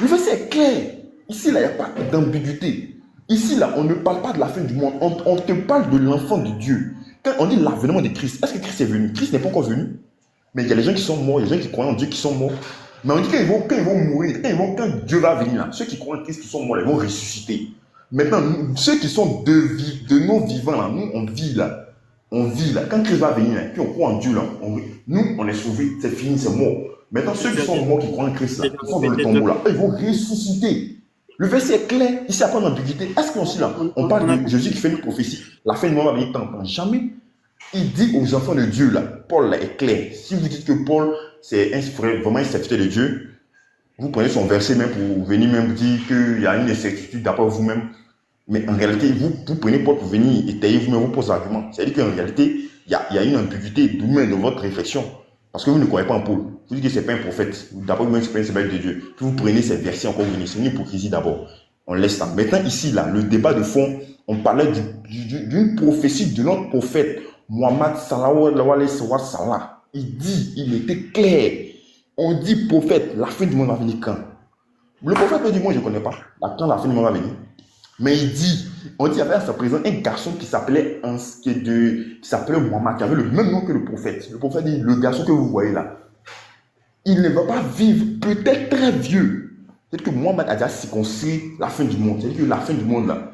Le verset est clair. Ici, là, il n'y a pas d'ambiguïté. Ici, là, on ne parle pas de la fin du monde. On te parle de l'enfant de Dieu. Quand on dit l'avènement de Christ, est-ce que Christ est venu? Christ n'est pas encore venu. Mais il y a des gens qui sont morts, il y a des gens qui croient en Dieu qui sont morts. Mais on dit quand ils vont mourir, quand Dieu va venir, là, ceux qui croient en Christ qui sont morts, ils vont ressusciter. Maintenant, ceux qui sont de nos vivants, là, nous, on vit là. Quand Christ va venir, là, puis on croit en Dieu, là, nous, on est sauvés, c'est fini, c'est mort. Maintenant, ceux qui sont morts, qui croient en Christ, là, qui sont dans le tombeau, là, ils vont ressusciter. Le verset est clair, ici, il n'y a pas d'ambiguïté. Est-ce qu'on là, on parle de Jésus qui fait une prophétie, la fin du monde va venir tant, jamais. Il dit aux enfants de Dieu, là, Paul là, est clair. Si vous dites que Paul, c'est vraiment un serviteur de Dieu, vous prenez son verset même pour venir même dire qu'il y a une incertitude d'après vous-même. Mais en réalité, vous prenez Paul pour venir étayer vous-même vos arguments. C'est-à-dire qu'en réalité, il y a une ambiguïté d'où-même dans votre réflexion. Parce que vous ne croyez pas en Paul. Vous dites que ce n'est pas un prophète. D'après vous-même, ce n'est pas un serviteur de Dieu. Puis vous prenez ces versets encore venir. C'est une hypocrisie d'abord. On laisse ça. Maintenant, ici, là, le débat de fond, on parlait d'une prophétie de notre prophète, Muhammad sallallahu alayhi wa sallam. Il était clair. On dit prophète, la fin du monde va venir quand? Le prophète me dit, moi je ne connais pas. Quand la fin du monde va venir? Mais on dit, il y avait à sa présence un garçon qui s'appelait Muhammad, qui avait le même nom que le prophète. Le prophète dit, le garçon que vous voyez là, il ne va pas vivre, peut-être très vieux. C'est-à-dire que Muhammad a déjà circonscrit la fin du monde. C'est-à-dire que la fin du monde là,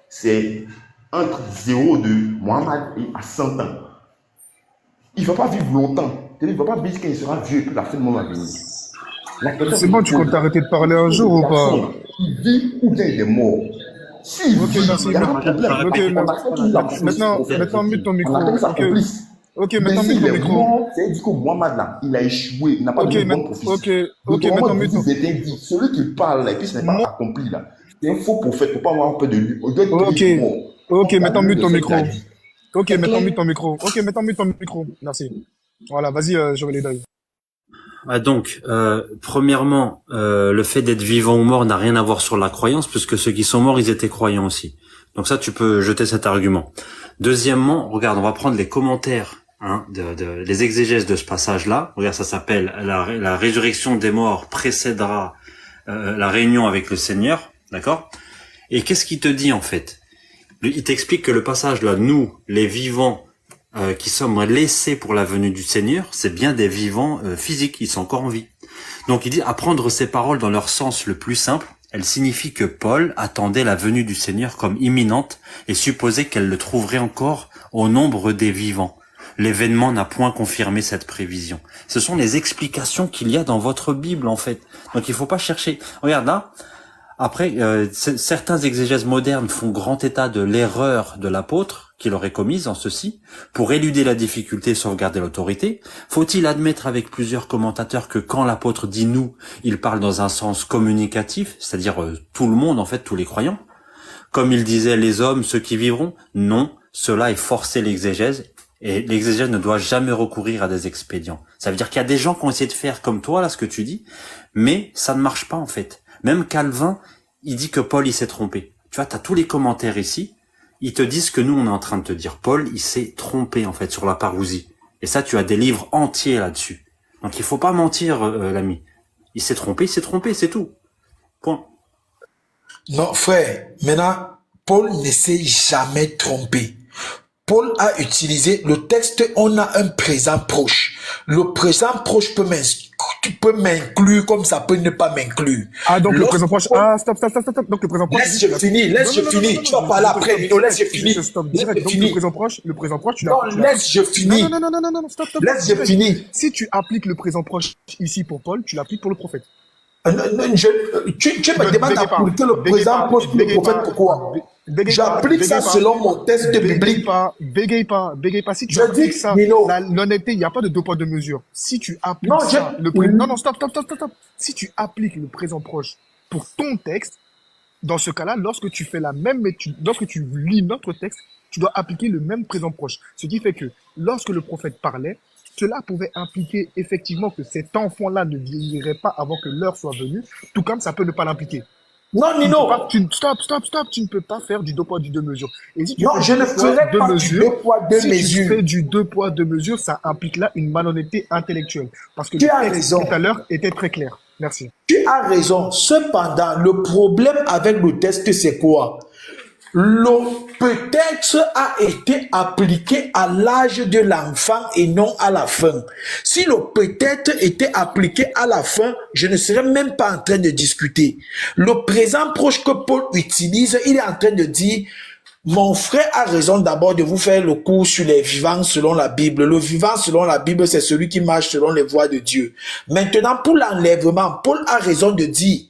c'est entre 0 de Muhammad et à 100 ans. Il ne va pas vivre longtemps. Il ne va pas vivre quand il sera vieux et que la fin du monde va venir. C'est bon, tu comptes t'arrêter de parler un jour ou pas? Il vit ou bien il est mort. Si, ok, merci. Maintenant, mute ton micro. Ok, maintenant, mute ton micro. C'est du coup, Mohamed là, il a échoué, il n'a pas de bonne prophétie. Ok, maintenant, mute ton micro. Celui qui parle et puis ce n'est pas accompli là, c'est un faux prophète, il ne faut pas avoir peur de lui. Ok, maintenant, mute ton micro. Ok, maintenant, mute ton micro. Ok, maintenant, mute ton micro. Merci. Voilà, vas-y, je vais les donner. Donc, premièrement, le fait d'être vivant ou mort n'a rien à voir sur la croyance, puisque ceux qui sont morts, ils étaient croyants aussi. Donc ça, tu peux jeter cet argument. Deuxièmement, regarde, on va prendre les commentaires les exégèses de ce passage-là. Regarde, ça s'appelle la résurrection des morts précédera la réunion avec le Seigneur, d'accord? Et qu'est-ce qu'il te dit en fait? Il t'explique que le passage-là, nous, les vivants, qui sommes laissés pour la venue du Seigneur, c'est bien des vivants physiques, ils sont encore en vie. Donc il dit, à prendre ces paroles dans leur sens le plus simple, elles signifient que Paul attendait la venue du Seigneur comme imminente et supposait qu'elle le trouverait encore au nombre des vivants. L'événement n'a point confirmé cette prévision. Ce sont les explications qu'il y a dans votre Bible en fait. Donc il faut pas chercher. Regarde là. Après, certains exégèses modernes font grand état de l'erreur de l'apôtre qu'il aurait commise en ceci. Pour éluder la difficulté et sauvegarder l'autorité, faut-il admettre avec plusieurs commentateurs que quand l'apôtre dit « nous », il parle dans un sens communicatif, c'est-à-dire tout le monde, en fait, tous les croyants. Comme il disait « les hommes, ceux qui vivront », non, cela est forcer l'exégèse Et l'exégèse ne doit jamais recourir à des expédients. Ça veut dire qu'il y a des gens qui ont essayé de faire comme toi, là, ce que tu dis, mais ça ne marche pas, en fait. Même Calvin, il dit que Paul, il s'est trompé. Tu vois, t'as tous les commentaires ici, ils te disent que nous, on est en train de te dire. Paul, il s'est trompé, en fait, sur la parousie. Et ça, tu as des livres entiers là-dessus. Donc, il faut pas mentir, l'ami. Il s'est trompé, c'est tout. Point. Non, frère, maintenant, Paul ne s'est jamais trompé. Paul a utilisé le texte, on a un présent proche. Le présent proche peut m'inclure comme ça peut ne pas m'inclure. Ah, donc le présent proche. Ah, stop. Donc le présent proche. Laisse, je finis. Tu vas parler après, Nino, laisse, je finis. Stop, direct. Donc le présent proche, tu l'as. Non, laisse, je finis. Non, stop. Laisse, je finis. Si tu appliques le présent proche ici pour Paul, tu l'appliques pour le prophète. Tu me demandes d'appliquer le présent proche pour le prophète, pourquoi? J'applique ça selon mon texte biblique. Bégaye pas. Si tu appliques ça, l'honnêteté, il n'y a pas de deux poids, deux mesures. Si tu appliques ça, non, stop. Si tu appliques le présent proche pour ton texte, dans ce cas-là, lorsque tu fais la même étude, lorsque tu lis notre texte, tu dois appliquer le même présent proche. Ce qui fait que lorsque le prophète parlait, cela pouvait impliquer effectivement que cet enfant-là ne vieillirait pas avant que l'heure soit venue, tout comme ça peut ne pas l'impliquer. Non, Nino. Stop. Tu ne peux pas faire du deux poids, du deux mesures. Et si tu non, je ne ferai pas du deux poids, deux mesures. Si tu fais du deux poids, deux mesures, ça implique là une malhonnêteté intellectuelle. Parce que le texte tout à l'heure était très clair. Merci. Tu as raison. Cependant, le problème avec le texte, c'est quoi? Le peut-être a été appliqué à l'âge de l'enfant et non à la fin. Si le peut-être était appliqué à la fin, je ne serais même pas en train de discuter. Le présent proche que Paul utilise, il est en train de dire, mon frère a raison d'abord de vous faire le cours sur les vivants selon la Bible. Le vivant selon la Bible, c'est celui qui marche selon les voies de Dieu. Maintenant, pour l'enlèvement, Paul a raison de dire,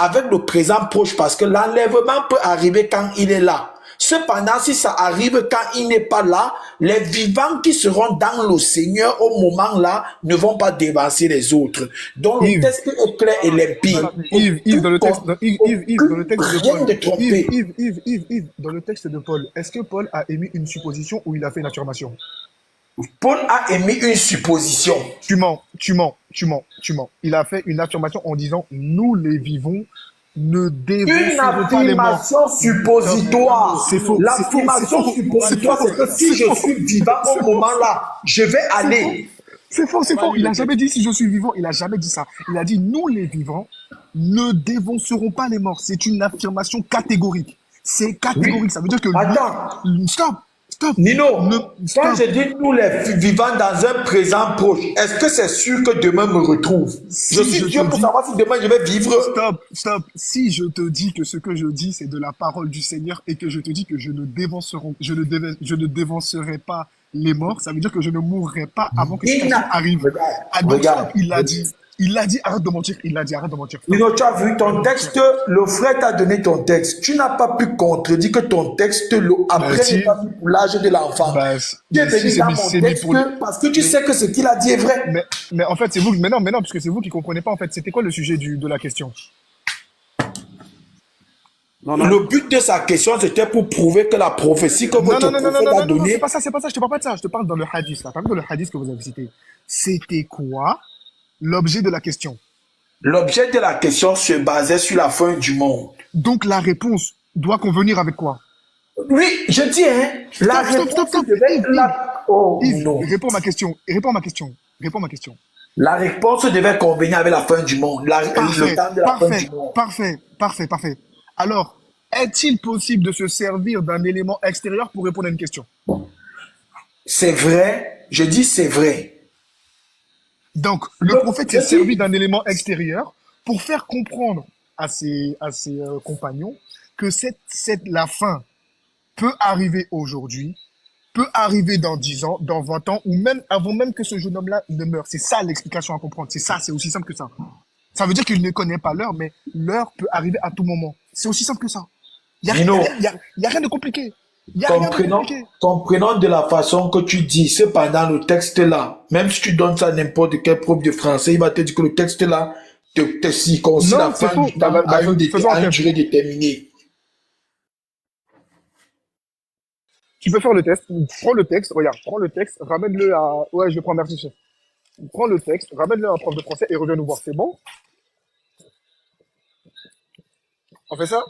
avec le présent proche, parce que l'enlèvement peut arriver quand il est là. Cependant, si ça arrive quand il n'est pas là, les vivants qui seront dans le Seigneur au moment là ne vont pas dévancer les autres. Donc le texte est clair et limpide. Yves, dans le texte de Paul, est-ce que Paul a émis une supposition ou il a fait une affirmation? Paul a émis une supposition. Tu mens. Il a fait une affirmation en disant, nous les vivons, ne dévancerons pas les morts. Une affirmation suppositoire. C'est faux. L'affirmation suppositoire, c'est que si je suis vivant au moment-là, je vais aller. C'est faux. Il n'a jamais dit si je suis vivant. Il n'a jamais dit ça. Il a dit, nous les vivants, ne dévancerons pas les morts. C'est une affirmation catégorique. C'est catégorique. Oui. Ça veut dire que... Attends. Stop. Nino, quand je dis nous les vivants dans un présent proche, est-ce que c'est sûr que demain me retrouve? Je suis Dieu pour savoir si demain je vais vivre. Stop. Si je te dis que ce que je dis, c'est de la parole du Seigneur et que je te dis que je ne dévancerai pas les morts, ça veut dire que je ne mourrai pas avant que ce arrive. Regarde, il l'a dit. Arrête de mentir. Nino, tu as vu ton texte, le frère t'a donné ton texte. Tu n'as pas pu contredire que ton texte, après n'est pas mis pour l'âge de l'enfant. Tu es venu dans mon texte parce que tu sais que ce qu'il a dit est vrai. Mais en fait, c'est vous, mais non, parce que c'est vous qui comprenez pas, en fait. C'était quoi le sujet de la question? Non. Le but de sa question, c'était pour prouver que la prophétie que votre prophète a donnée... C'est pas ça, je te parle pas de ça. Je te parle dans le hadith, là. T'as vu dans le hadith que vous avez cité? C'était quoi l'objet de la question? L'objet de la question se basait sur la fin du monde. Donc la réponse doit convenir avec quoi? Oui, je dis, la réponse devait... Yves, réponds ma question. La réponse devait convenir avec la fin du monde. Le temps de la fin du monde. Parfait. Alors, est-il possible de se servir d'un élément extérieur pour répondre à une question? C'est vrai. Je dis c'est vrai. Donc, le prophète s'est servi d'un élément extérieur pour faire comprendre à ses compagnons que la fin peut arriver aujourd'hui, peut arriver dans 10 ans, dans 20 ans, ou même avant même que ce jeune homme-là ne meure. C'est ça l'explication à comprendre. C'est aussi simple que ça. Ça veut dire qu'il ne connaît pas l'heure, mais l'heure peut arriver à tout moment. C'est aussi simple que ça. Il n'y a rien de compliqué. Comprenons de la façon que tu dis, cependant le texte là, même si tu donnes ça à n'importe quel prof de français, il va te dire que le texte là te circoncis la fin du temps à une durée déterminée. Tu peux faire le test. Prends le texte, regarde, prends le texte, ramène-le à... Ouais, je vais prendre, merci, chef. Prends le texte, ramène-le à un prof de français et reviens nous voir. C'est bon? On fait ça?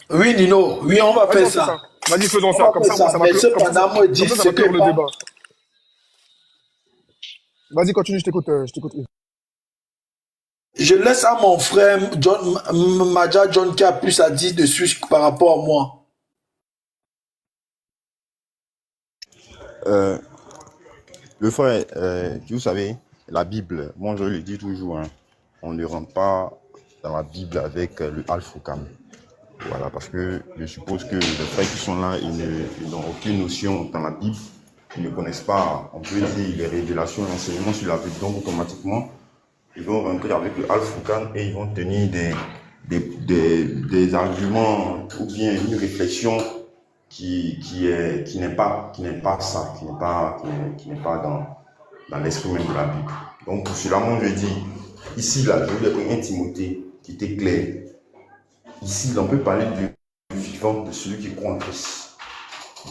Oui, Nino, oui, on va Vas-y, faire on fait ça. ça. Vas-y, faisons On ça. va Comme faire ça, moi, ça. ça va Mais clore, comme ça, cependant, me dis ça ce va clore que le pas. débat. Vas-y, continue, je t'écoute, je t'écoute. Je laisse à mon frère John, Maja John qui a plus à dire dessus par rapport à moi. Le frère, vous savez, la Bible, moi je le dis toujours, hein, on ne rentre pas dans la Bible avec le Al-Furqan. Voilà, parce que je suppose que les frères qui sont là, ils n'ont aucune notion dans la Bible, ils ne connaissent pas, on peut dire, les révélations, l'enseignement sur la Bible. Donc automatiquement, ils vont rentrer avec le Al-Furqan et ils vont tenir des arguments ou bien une réflexion qui n'est pas ça, qui n'est pas dans l'esprit même de la Bible. Donc pour cela, moi je dis, ici là, je vous ai pris un Timothée qui était clair. Ici, on peut parler du vivant de celui qui croit en Christ,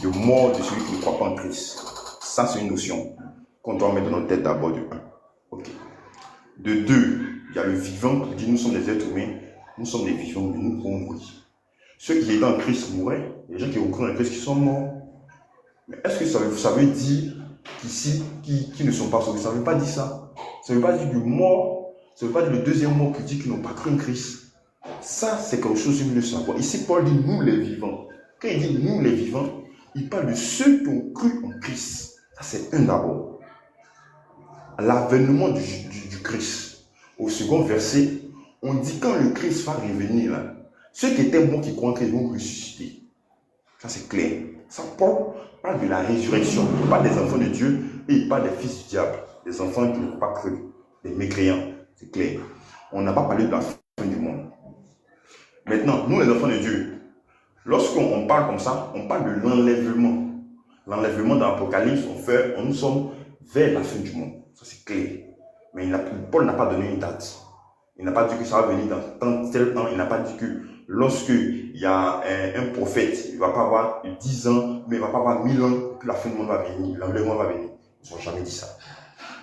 de mort de celui qui ne croit pas en Christ. Ça, c'est une notion qu'on doit mettre dans notre tête d'abord de 1. Ok. De 2, il y a le vivant qui dit nous sommes des êtres humains, nous sommes des vivants, mais nous pouvons mourir. Ceux qui étaient en Christ mouraient, les gens qui ont cru en Christ qui sont morts. Mais est-ce que ça veut dire qu'ici, qui ne sont pas sauvés? Ça ne veut pas dire ça. Ça ne veut pas dire du mort, ça ne veut pas dire le deuxième mot qui dit qu'ils n'ont pas cru en Christ. Ça, c'est quelque chose qu'il faut savoir. Ici, Paul dit nous les vivants. Quand il dit nous les vivants, il parle de ceux qui ont cru en Christ. Ça, c'est un d'abord. L'avènement du Christ. Au second verset, on dit quand le Christ va revenir, là, ceux qui étaient morts qui croient en Christ vont ressusciter. Ça, c'est clair. Ça, Paul parle de la résurrection. Il parle des enfants de Dieu et il parle des fils du diable, des enfants qui n'ont pas cru, des mécréants. C'est clair. On n'a pas parlé de la fin du monde. Maintenant, nous les enfants de Dieu, lorsqu'on parle comme ça, on parle de l'enlèvement. L'enlèvement dans l'Apocalypse, nous sommes vers la fin du monde. Ça c'est clair. Mais Paul n'a pas donné une date. Il n'a pas dit que ça va venir dans tel temps. Il n'a pas dit que lorsqu'il y a un prophète, il ne va pas avoir 10 ans, mais il ne va pas avoir 1000 ans, que la fin du monde va venir, l'enlèvement va venir. Ils n'ont jamais dit ça.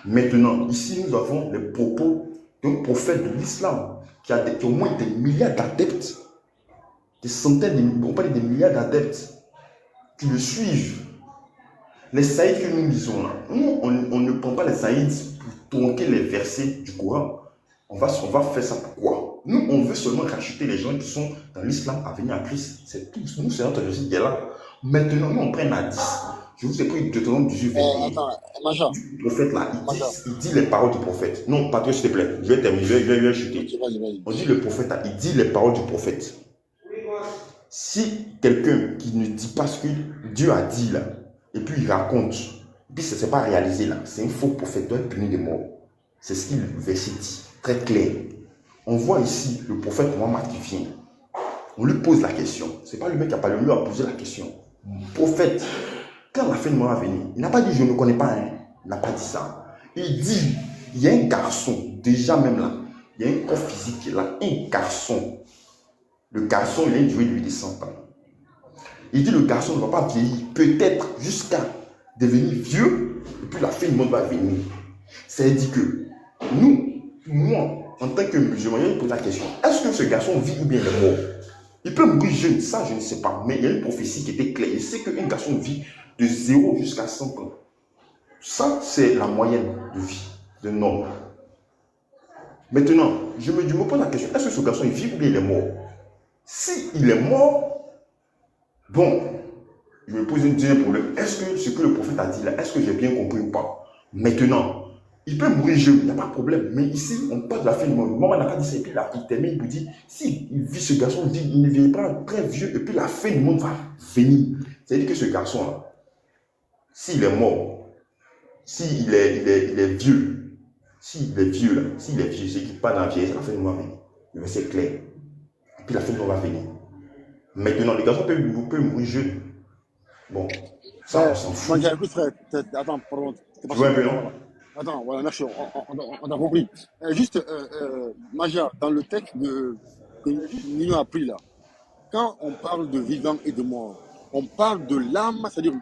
Maintenant, ici, nous avons les propos d'un prophète de l'islam qui a au moins des milliards d'adeptes, des centaines, on parle des milliards d'adeptes qui le suivent. Les saïds que nous lisons là, nous, on ne prend pas les saïds pour tronquer les versets du Coran. On va faire ça pourquoi? Nous, on veut seulement racheter les gens qui sont dans l'islam à venir à Christ. C'est tout. Nous, c'est notre réussite qui est là. Maintenant, nous, on prend un 10. Je vous ai pris Deutéronome 18, 21. Attends, Maja. Le prophète là, il dit les paroles du prophète. Non, Patrick, s'il te plaît, je vais terminer, je vais chuter. Vas-y. On dit le prophète là, il dit les paroles du prophète. Si quelqu'un qui ne dit pas ce que Dieu a dit là, et puis il raconte, et puis ça ne s'est pas réalisé là, c'est un faux prophète, doit être puni de mort. C'est ce qu'il le verset dit, très clair. On voit ici le prophète Mohammed qui vient. On lui pose la question. Ce n'est pas le mec qui a parlé, on lui a posé la question. Prophète, quand la fin du monde va venir, il n'a pas dit je ne connais pas un. Il n'a pas dit ça. Il dit, il y a un garçon, déjà même là, il y a un corps physique qui est là, un garçon. Le garçon, il a une durée de vie de 100 ans. Il dit le garçon ne va pas vieillir, peut-être jusqu'à devenir vieux, et puis la fin du monde va venir. C'est-à-dire que moi, en tant que musulman, je me pose la question, est-ce que ce garçon vit ou bien il est mort? Il peut mourir jeune, ça je ne sais pas, mais il y a une prophétie qui était claire. Il sait qu'un garçon vit de 0 jusqu'à 100 ans. Ça, c'est la moyenne de vie d'un homme. Maintenant, je me pose la question, est-ce que ce garçon il vit ou bien il est mort? Si il est mort, bon, je me pose un deuxième problème. Est-ce que ce que le prophète a dit là, est-ce que j'ai bien compris ou pas? Maintenant, il peut mourir jeune, il n'y a pas de problème. Mais ici, on parle de la fin du monde. Maman n'a pas dit ça, et puis il termine, il vous dit, si il vit ce garçon, il ne vieillit pas très vieux, et puis la fin du monde va venir. C'est-à-dire que ce garçon-là, s'il est mort, s'il est vieux, s'il est vieux là, s'il est vieux, c'est qu'il n'est pas dans la vieillesse, la fin du monde va venir. Le verset est clair. Et puis la fin du monde va venir. Maintenant, les garçons peuvent mourir jeunes. Bon, ça, on s'en fout. Écoute, frère, attends, pardon. Tu vois un peu, non? Attends, voilà, merci, on a compris. Juste, Maja, dans le texte que Nino a pris là, quand on parle de vivant et de mort, on parle de l'âme, c'est-à-dire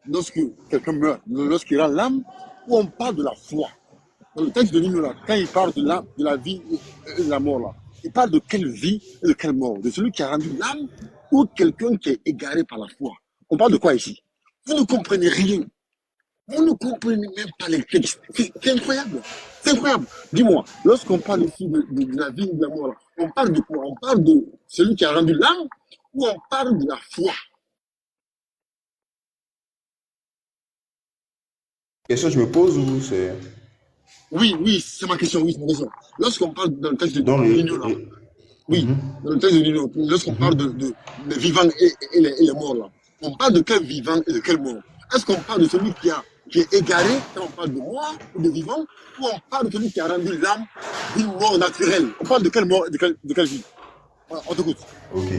lorsque quelqu'un meurt, lorsqu'il a l'âme, ou on parle de la foi. Dans le texte de Nino, là, quand il parle de la vie et de la mort, là, il parle de quelle vie et de quelle mort? De celui qui a rendu l'âme ou quelqu'un qui est égaré par la foi? On parle de quoi ici? Vous ne comprenez rien. Vous ne comprenez même pas les textes. C'est incroyable. C'est incroyable. Dis-moi, lorsqu'on parle ici de la vie et de la mort, là, on parle de quoi? On parle de celui qui a rendu l'âme ou on parle de la foi? Question que je me pose ou c'est... Oui, c'est ma question, oui, c'est ma question. Lorsqu'on parle dans le texte de Dans Nino, là, oui, dans le texte de Nino, lorsqu'on parle de vivants et les morts, là, on parle de quel vivant et de quel mort? Est-ce qu'on parle de celui qui est égaré, quand on parle de mort ou de vivant, ou on parle de celui qui a rendu l'âme d'une mort naturelle? On parle de quelle mort et de quelle vie? Voilà, on t'écoute. Ok.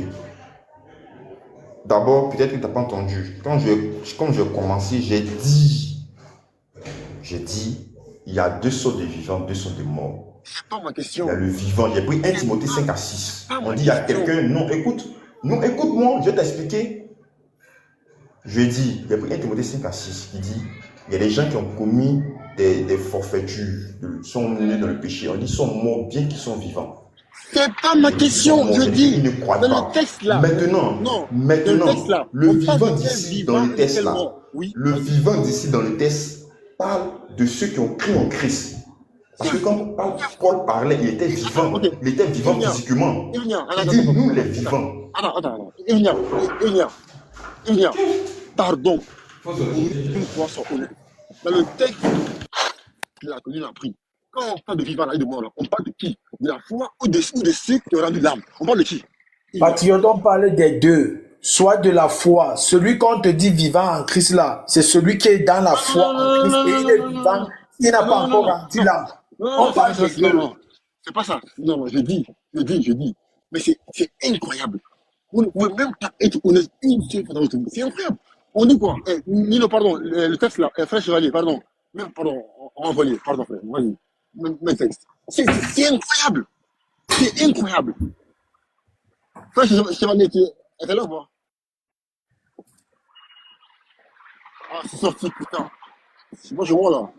D'abord, peut-être que tu n'as pas entendu. Quand je commençais, j'ai dit, il y a deux sortes de vivants, deux sortes de morts. C'est pas ma question. Il y a le vivant. J'ai pris 1 Timothée 5 à 6. On dit, il y a quelqu'un. Non, écoute-moi, je vais t'expliquer. Je dis, il y a pris 1 Timothée 5 à 6 qui dit, il y a des gens qui ont commis des forfaitures, sont nés dans le péché. On dit, ils sont morts bien qu'ils sont vivants. C'est pas ma question, je dis. Ils ne croient pas. Dans le texte là. Maintenant, le vivant d'ici dans le texte là, le vivant d'ici dans le texte parle de ceux qui ont cru en Christ. Parce que quand Paul parlait, il était vivant. Okay. Il était vivant physiquement. Il dit, nous les vivants. Attends. Pardon. Une fois sans honnête. Dans le texte qu'il a connu, appris. Quand on parle de vivant là et de mort, là, on parle de qui? De la foi ou de ceux qui ont rendu l'âme? On parle de qui? Patriote, on parle des deux. Soit de la foi. Celui qu'on te dit vivant en Christ là, c'est celui qui est dans la foi en Christ et il est vivant. Il n'a pas encore rendu l'âme. On parle de deux. Non, c'est pas ça. Non, je dis. Mais c'est incroyable. Vous ne pouvez même pas être honnête une seule fois dans votre vie. C'est incroyable. On dit quoi? Nino, pardon, le texte là, frère Chevalier, pardon. Même, pardon, envoyé, pardon, frère, vas-y. Même texte. C'est incroyable. C'est incroyable. Frère Chevalier, tu es là ou pas? Ah, c'est sorti, putain. Moi, je vois là.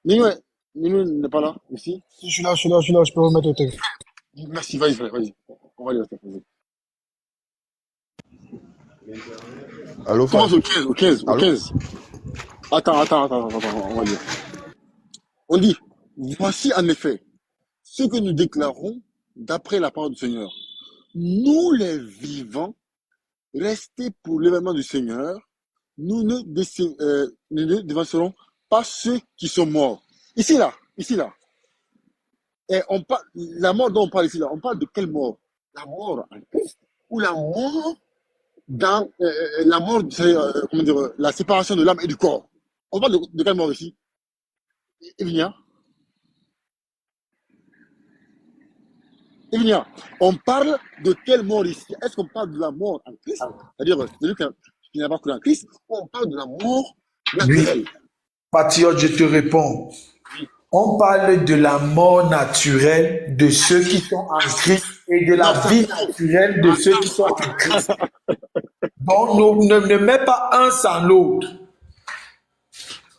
Nino n'est pas là, ici. Si, je suis là, je peux remettre le texte. Merci, vas-y, frère, vas-y. On va aller au texte, vas-y. Allô, frère? Commence au 15. Attends, on va dire. On dit, voici en effet ce que nous déclarons d'après la parole du Seigneur. Nous les vivants, restés pour l'événement du Seigneur, nous ne dévancerons pas ceux qui sont morts. Ici là. Et on parle, la mort dont on parle ici là, on parle de quelle mort? La mort en Christ ou la mort dans la mort, comment dire, la séparation de l'âme et du corps? On parle de quelle mort ici? Evnia, on parle de quelle mort ici? Est-ce qu'on parle de la mort en Christ, c'est-à-dire celui qui n'a pas cru en Christ, ou on parle de la mort naturelle? Oui. Patriote, je te réponds. On parle de la mort naturelle de ceux qui sont en Christ et de la vie naturelle de ceux qui sont en Christ. Donc, ne mets pas un sans l'autre.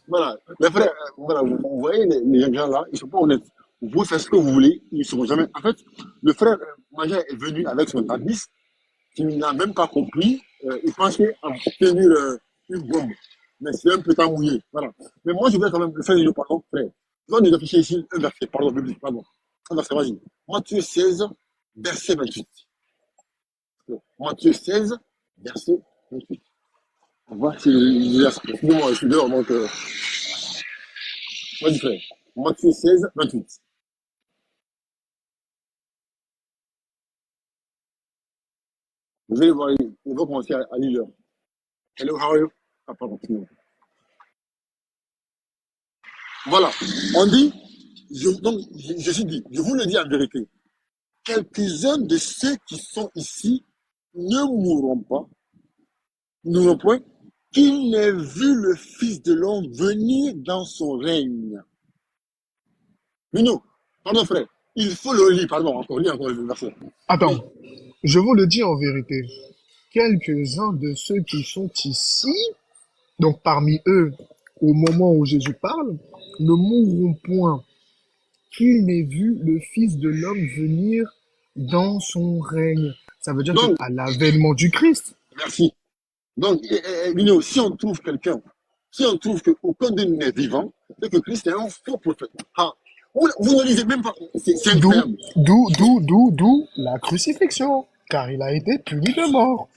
Voilà, les frères, voilà, vous voyez les gens là, ils ne sont pas honnêtes. Vous faites ce que vous voulez, ils ne seront jamais. En fait, le frère Maja est venu avec son hadith, qui n'a même pas compris. Il pensait en tenir une bombe. Mais c'est un peu temps mouillé. Voilà. Mais moi, je voulais quand même faire une pardon, frère. Je vais nous afficher ici un verset, pardon, biblique, pardon. Un verset, vas-y. Matthieu 16, verset 28. Matthieu 16, verset 28. On voit si excusez-moi, je suis dehors, donc. Vas-y, frère. Matthieu 16, 28. Vous allez voir, on va commencer à lire. Hello, how are you? Ah, pardon, excusez-moi. Voilà. On dit, donc, je dis, je vous le dis en vérité. Quelques-uns de ceux qui sont ici ne mourront pas, n'auront point, qu'ils n'aient vu le Fils de l'homme venir dans son règne. Mais non, pardon frère, il faut le lire, pardon, encore lire encore le verset. Attends. je vous le dis en vérité, quelques-uns de ceux qui sont ici, donc parmi eux, au moment où Jésus parle, ne mourront point qu'il n'ait vu le Fils de l'homme venir dans son règne. Ça veut dire Donc, qu'à l'avènement du Christ, merci. Donc, Nino, si on trouve quelqu'un, si on trouve qu'aucun de nous n'est vivant, c'est que Christ est un faux prophète. Ah, vous ne lisez même pas. C'est d'où, incroyable. d'où la crucifixion, car il a été puni de mort.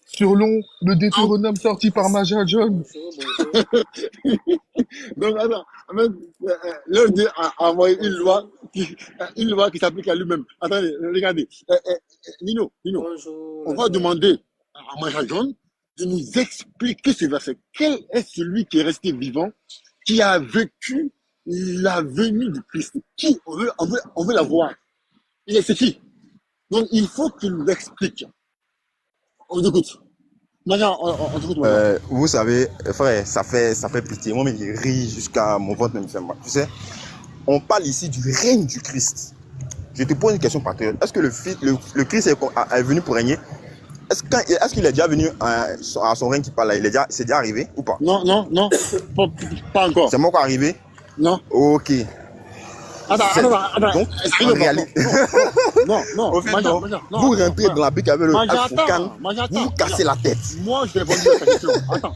Selon le Deutéronome sorti par Maja John. Donc, attends, l'un d'eux a envoyé une loi qui s'applique à lui-même. Attendez, regardez. Nino, on va demander à Maja John de nous expliquer ce verset. Quel est celui qui est resté vivant, qui a vécu la venue du Christ? Qui? On veut la voir. C'est qui? Donc, il faut qu'il nous explique. On vous écoute. Maja, on t'écoute, Maja. Vous savez, frère, ça fait pitié. Moi, je ris jusqu'à mon ventre me fait mal. Tu sais, on parle ici du règne du Christ. Je te pose une question patriote. Est-ce que le Christ est venu pour régner? Est-ce qu'il est déjà venu à son règne qui parle là? C'est déjà arrivé ou pas? Non, pas encore. C'est moi qui est arrivé? Non. Ok. Attends. Donc, en réalité, Non. au fait, Maja, vous rentrez dans la pique avec le Maja, Al-Furqan, Maja, vous vous cassez la tête. Moi, je t'ai répondu à ta question. Attends.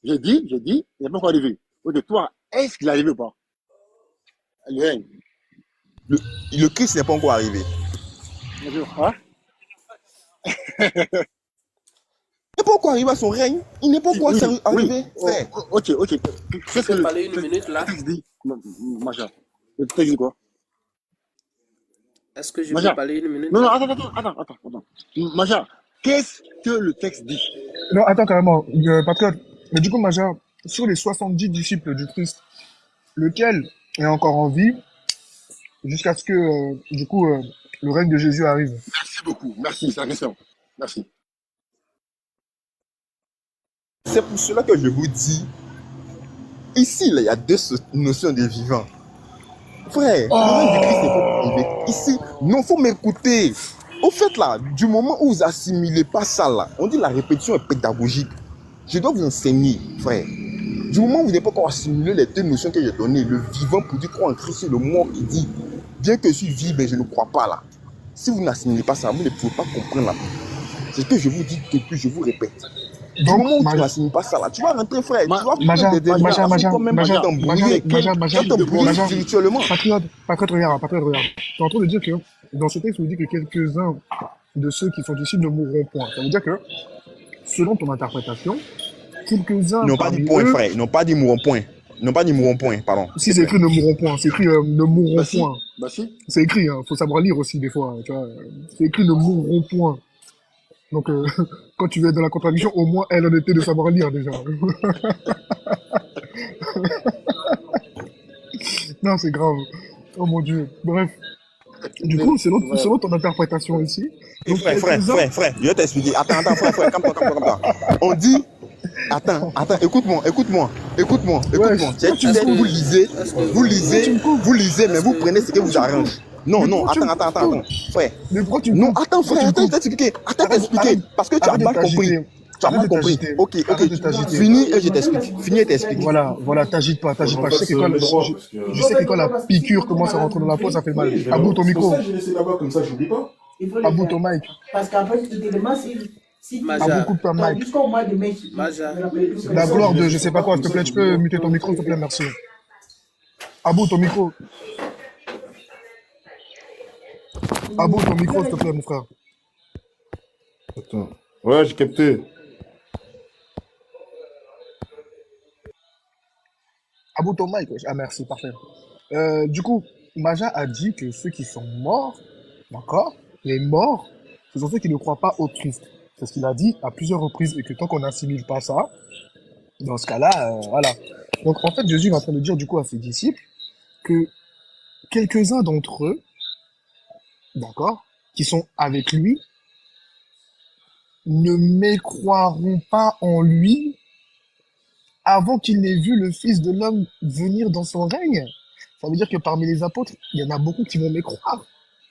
J'ai dit, il n'est pas encore arrivé. Ok, toi, est-ce qu'il est arrivé ou pas? Le règne. Le Christ n'est pas encore arrivé. Hein? Il n'est pas encore arrivé à son règne. Il n'est pas encore arrivé. Frère. Ok. Qu'est-ce que le parler une minute là? texte dit, Maja? Le texte dit quoi? Est-ce que je Maja. peux parler une minute? Non, attends. Maja, qu'est-ce que le texte dit? Non, attends carrément, patriote. Mais du coup, Maja, sur les 70 disciples du Christ, lequel est encore en vie jusqu'à ce que, le règne de Jésus arrive? Merci beaucoup. Merci, c'est la question. Merci. C'est pour cela que je vous dis, ici, là, il y a deux notions de vivant. Frère, le règne du Christ n'est pas arrivé. Ici, non, faut m'écouter. Au fait, là, du moment où vous assimilez pas ça, là, on dit la répétition est pédagogique. Je dois vous enseigner, frère. Du moment où vous n'avez pas encore assimilé les deux notions que j'ai données, le vivant pour dire croire en Christ et le mort qui dit, bien que je suis vivant, mais je ne crois pas, là. Si vous n'assimilez pas ça, vous ne pouvez pas comprendre, là. C'est ce que je vous dis depuis, je vous répète. Du moment où tu n'assimiles pas ça, là, tu vas rentrer, frère. Tu vas Maja, spirituellement. Patriote, regarde. Tu es en train de dire que, dans ce texte, on dit que quelques-uns de ceux qui sont ici ne mourront point. Ça veut dire que, selon ton interprétation, quelques-uns. Ils n'ont pas dit point, frère. Ils n'ont pas dit mourront point. Ils n'ont pas dit mourront point, pardon. Si c'est écrit ne mourront point, c'est écrit ne mourront point. Bah si. C'est écrit, faut savoir lire aussi des fois. Tu vois, c'est écrit ne mourront point. Donc, quand tu vas dans la contradiction, au moins elle en était de savoir lire déjà. Non, c'est grave. Oh mon Dieu. Bref. Du coup, selon ton interprétation ici. Donc, frère, je vais t'expliquer. Attends, frère, calme-toi. On dit. Attends, écoute-moi. Vous lisez, mais vous prenez ce qui vous arrange. Non, attends, frère. Non, attends, frère, attends, t'expliquer. Parce que tu as mal compris. Tu as mal compris. Ok. Finis et je t'explique. Voilà, t'agites pas. Je sais que quand la piqûre commence à rentrer dans la peau, ça fait mal. Abou ton micro. Je laisse là-bas comme ça, j'oublie pas. Abou ton mic. Parce qu'après, tu te demandes si Abou, coupe ta mic. jusqu'au mois de mai. La gloire de je sais pas quoi, s'il te plaît, tu peux muter ton micro, s'il te plaît, merci. Abou, ton micro. Abou, ton micro, s'il te plaît, mon frère. Attends. Ouais, j'ai capté. Abou, ton mic. Ah, merci, parfait. Du coup, Maja a dit que ceux qui sont morts, d'accord, les morts, ce sont ceux qui ne croient pas au Christ. C'est ce qu'il a dit à plusieurs reprises et que tant qu'on n'assimile pas ça, dans ce cas-là, voilà. Donc, en fait, Jésus est en train de dire du coup à ses disciples que quelques-uns d'entre eux, d'accord, qui sont avec lui, ne mécroiront pas en lui avant qu'il n'ait vu le Fils de l'homme venir dans son règne. Ça veut dire que parmi les apôtres, il y en a beaucoup qui vont mécroire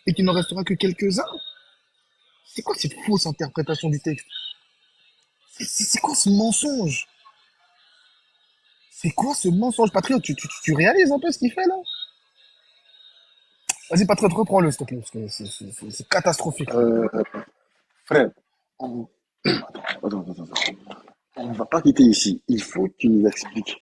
et qu'il n'en restera que quelques-uns. C'est quoi cette fausse interprétation du texte? C'est quoi ce mensonge? C'est quoi ce mensonge? Patriote, tu réalises un peu ce qu'il fait là? Vas-y, Patriote, reprends-le, s'il te plaît, parce que c'est catastrophique. Frère, on... attends. On ne va pas quitter ici. Il faut que tu nous expliques.